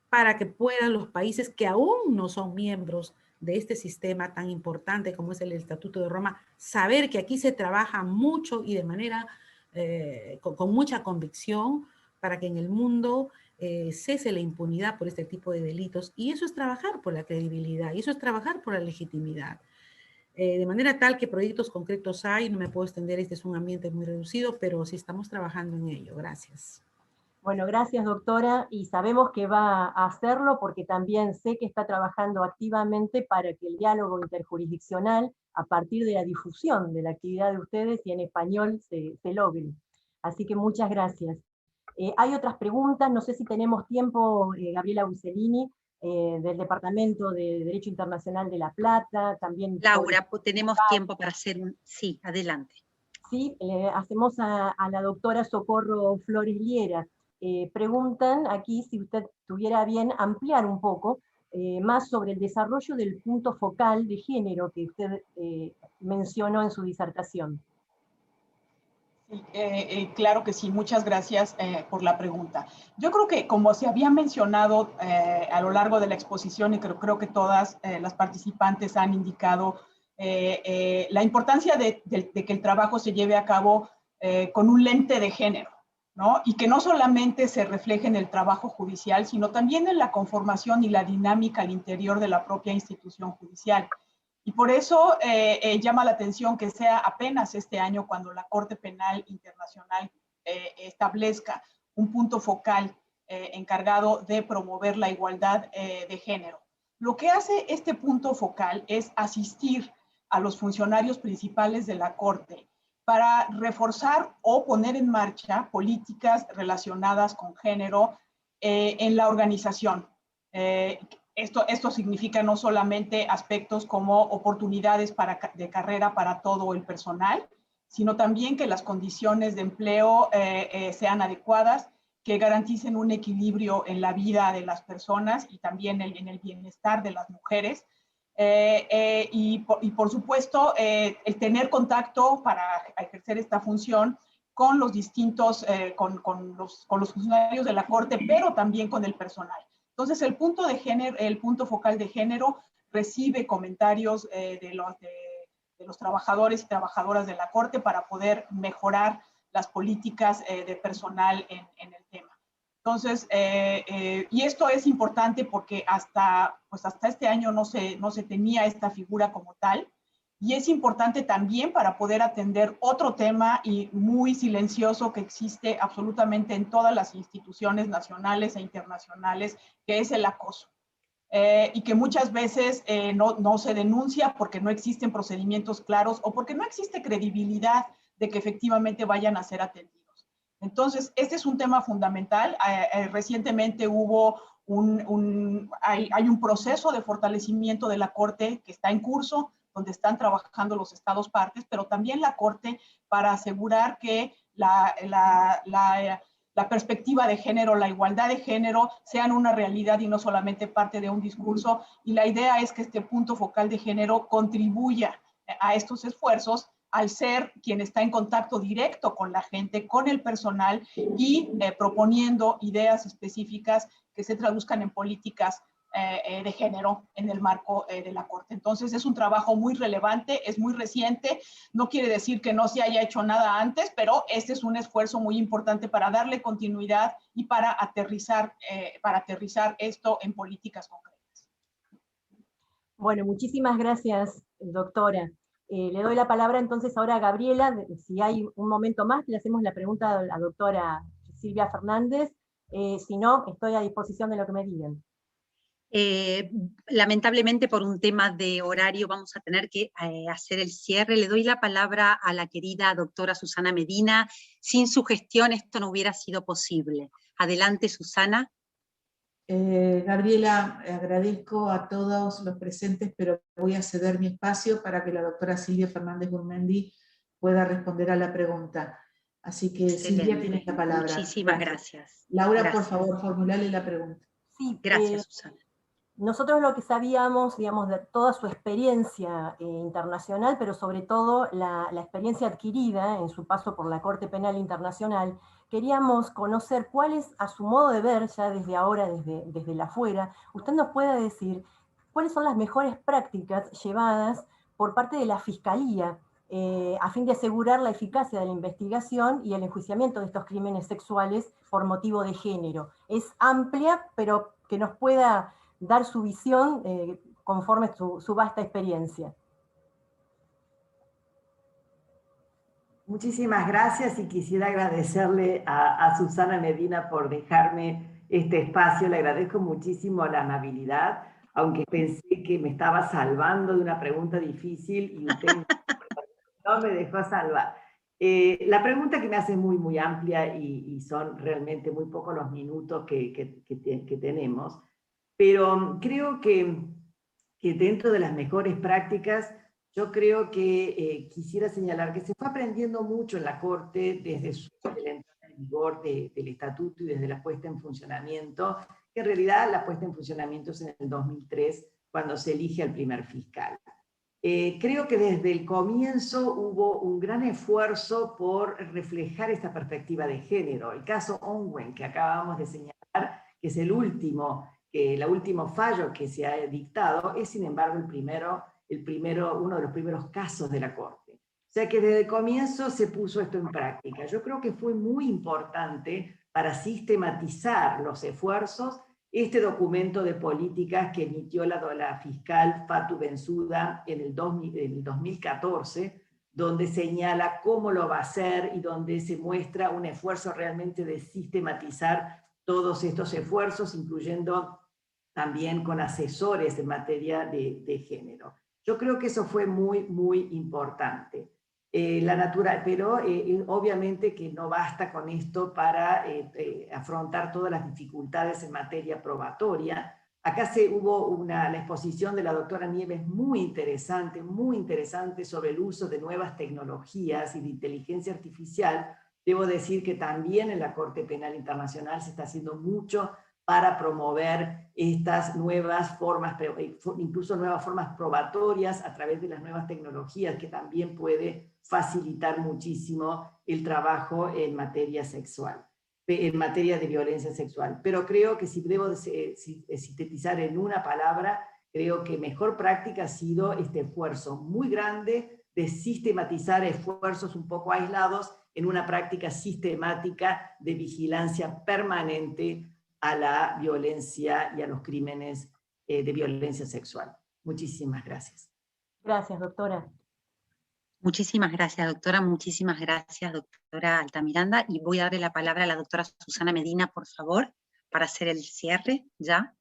E: para que puedan los países que aún no son miembros de este sistema tan importante como es el Estatuto de Roma, saber que aquí se trabaja mucho y de manera, con mucha convicción para que en el mundo cese la impunidad por este tipo de delitos. Y eso es trabajar por la credibilidad, y eso es trabajar por la legitimidad. De manera tal que proyectos concretos hay, no me puedo extender, este es un ambiente muy reducido, pero sí estamos trabajando en ello. Gracias.
G: Bueno, gracias, doctora, y sabemos que va a hacerlo porque también sé que está trabajando activamente para que el diálogo interjurisdiccional, a partir de la difusión de la actividad de ustedes y en español, se logre. Así que muchas gracias. Hay otras preguntas, no sé si tenemos tiempo, Gabriela Bucellini, del Departamento de Derecho Internacional de La Plata, también...
C: Laura, tenemos tiempo para hacer un... Sí, adelante.
G: Sí, hacemos a la doctora Socorro Flores Liera. Preguntan aquí si usted tuviera bien ampliar un poco más sobre el desarrollo del punto focal de género que usted mencionó en su disertación.
D: Claro que sí, muchas gracias por la pregunta. Yo creo que, como se había mencionado a lo largo de la exposición, y creo que todas las participantes han indicado la importancia de que el trabajo se lleve a cabo con un lente de género, ¿no? Y que no solamente se refleje en el trabajo judicial, sino también en la conformación y la dinámica al interior de la propia institución judicial. Y por eso llama la atención que sea apenas este año cuando la Corte Penal Internacional establezca un punto focal encargado de promover la igualdad de género. Lo que hace este punto focal es asistir a los funcionarios principales de la Corte para reforzar o poner en marcha políticas relacionadas con género en la organización. Esto significa no solamente aspectos como oportunidades de carrera para todo el personal, sino también que las condiciones de empleo sean adecuadas, que garanticen un equilibrio en la vida de las personas y también en el bienestar de las mujeres. Y por supuesto, el tener contacto para ejercer esta función con los distintos, con los funcionarios de la Corte, pero también con el personal. Entonces, el punto focal de género recibe comentarios de los trabajadores y trabajadoras de la Corte para poder mejorar las políticas de personal en el tema. Entonces, y esto es importante porque hasta este año no se tenía esta figura como tal, y es importante también para poder atender otro tema y muy silencioso que existe absolutamente en todas las instituciones nacionales e internacionales, que es el acoso. Y que muchas veces no se denuncia porque no existen procedimientos claros o porque no existe credibilidad de que efectivamente vayan a ser atendidos. Entonces, este es un tema fundamental. Recientemente hubo hay un proceso de fortalecimiento de la Corte que está en curso, donde están trabajando los estados partes, pero también la Corte para asegurar que la perspectiva de género, la igualdad de género sean una realidad y no solamente parte de un discurso. Y la idea es que este punto focal de género contribuya a estos esfuerzos al ser quien está en contacto directo con la gente, con el personal y proponiendo ideas específicas que se traduzcan en políticas de género en el marco de la Corte. Entonces es un trabajo muy relevante, es muy reciente, no quiere decir que no se haya hecho nada antes, pero este es un esfuerzo muy importante para darle continuidad y para aterrizar esto en políticas concretas.
G: Bueno, muchísimas gracias, doctora. Le doy la palabra entonces ahora a Gabriela, si hay un momento más, le hacemos la pregunta a la doctora Silvia Fernández, si no, estoy a disposición de lo que me digan.
C: Lamentablemente por un tema de horario vamos a tener que hacer el cierre. Le doy la palabra a la querida doctora Susana Medina. Sin su gestión esto no hubiera sido posible. Adelante, Susana.
A: Gabriela, agradezco a todos los presentes, pero voy a ceder mi espacio para que la doctora Silvia Fernández Gurmendi pueda responder a la pregunta. Así que
C: Excelente.
A: Silvia tiene la palabra.
C: Muchísimas gracias.
A: Laura,
C: gracias.
A: por favor, formulale la pregunta.
G: Sí,
C: gracias, Susana.
G: Nosotros lo que sabíamos, digamos, de toda su experiencia internacional, pero sobre todo la experiencia adquirida en su paso por la Corte Penal Internacional, queríamos conocer cuál es, a su modo de ver, ya desde ahora, desde la afuera, usted nos pueda decir cuáles son las mejores prácticas llevadas por parte de la Fiscalía a fin de asegurar la eficacia de la investigación y el enjuiciamiento de estos crímenes sexuales por motivo de género. Es amplia, pero que nos pueda dar su visión conforme su vasta experiencia.
F: Muchísimas gracias y quisiera agradecerle a Susana Medina por dejarme este espacio. Le agradezco muchísimo la amabilidad, aunque pensé que me estaba salvando de una pregunta difícil y usted no me dejó salvar. La pregunta que me hace muy, muy amplia y son realmente muy pocos los minutos que tenemos, pero creo que dentro de las mejores prácticas, yo creo que quisiera señalar que se fue aprendiendo mucho en la Corte desde la entrada en vigor del estatuto y desde la puesta en funcionamiento, que en realidad la puesta en funcionamiento es en el 2003, cuando se elige al primer fiscal. Creo que desde el comienzo hubo un gran esfuerzo por reflejar esta perspectiva de género. El caso Ongwen, que acabamos de señalar, que es el último fallo que se ha dictado, es sin embargo uno de los primeros casos de la Corte. O sea que desde el comienzo se puso esto en práctica. Yo creo que fue muy importante para sistematizar los esfuerzos este documento de políticas que emitió la fiscal Fatou Bensouda en el 2014, donde señala cómo lo va a hacer y donde se muestra un esfuerzo realmente de sistematizar todos estos esfuerzos, incluyendo también con asesores en materia de género. Yo creo que eso fue muy, muy importante. Pero obviamente que no basta con esto para afrontar todas las dificultades en materia probatoria, Acá hubo la exposición de la doctora Nieves muy interesante sobre el uso de nuevas tecnologías y de inteligencia artificial. Debo decir que también en la Corte Penal Internacional se está haciendo mucho para promover estas nuevas formas, incluso nuevas formas probatorias a través de las nuevas tecnologías, que también puede facilitar muchísimo el trabajo en materia sexual, en materia de violencia sexual. Pero creo que si debo sintetizar en una palabra, creo que mejor práctica ha sido este esfuerzo muy grande de sistematizar esfuerzos un poco aislados en una práctica sistemática de vigilancia permanente a la violencia y a los crímenes de violencia sexual. Muchísimas gracias.
G: Gracias, doctora.
C: Muchísimas gracias, doctora. Muchísimas gracias, doctora Altamiranda. Y voy a darle la palabra a la doctora Susana Medina, por favor, para hacer el cierre, ¿ya?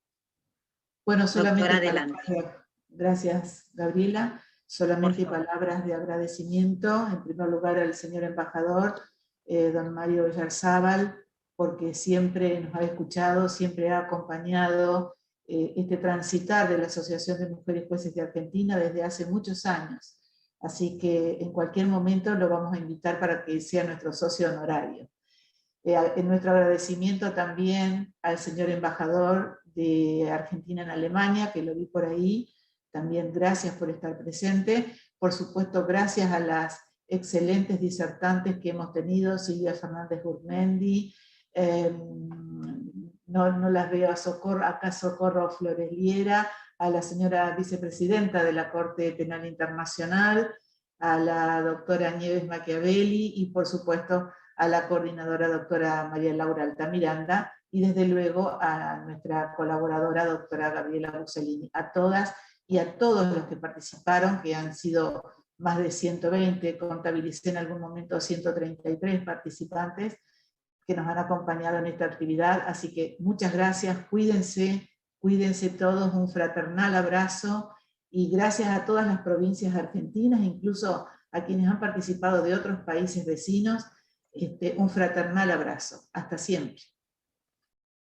A: Bueno, solamente
C: doctora, adelante.
A: Gracias, Gabriela. Solamente palabras de agradecimiento, en primer lugar al señor embajador, don Mario Villarzábal, porque siempre nos ha escuchado, siempre ha acompañado este transitar de la Asociación de Mujeres Jueces de Argentina desde hace muchos años. Así que en cualquier momento lo vamos a invitar para que sea nuestro socio honorario. En nuestro agradecimiento también al señor embajador de Argentina en Alemania, que lo vi por ahí, también gracias por estar presente. Por supuesto, gracias a las excelentes disertantes que hemos tenido, Silvia Fernández Gurmendi, no las veo acá Socorro Flores Liera, a la señora vicepresidenta de la Corte Penal Internacional, a la doctora Nieves Machiavelli y por supuesto a la coordinadora doctora María Laura Altamiranda y desde luego a nuestra colaboradora doctora Gabriela Busellini. A todas y a todos los que participaron, que han sido más de 120, contabilicé en algún momento 133 participantes que nos han acompañado en esta actividad, así que muchas gracias, cuídense todos, un fraternal abrazo y gracias a todas las provincias argentinas, incluso a quienes han participado de otros países vecinos, un fraternal abrazo. Hasta siempre.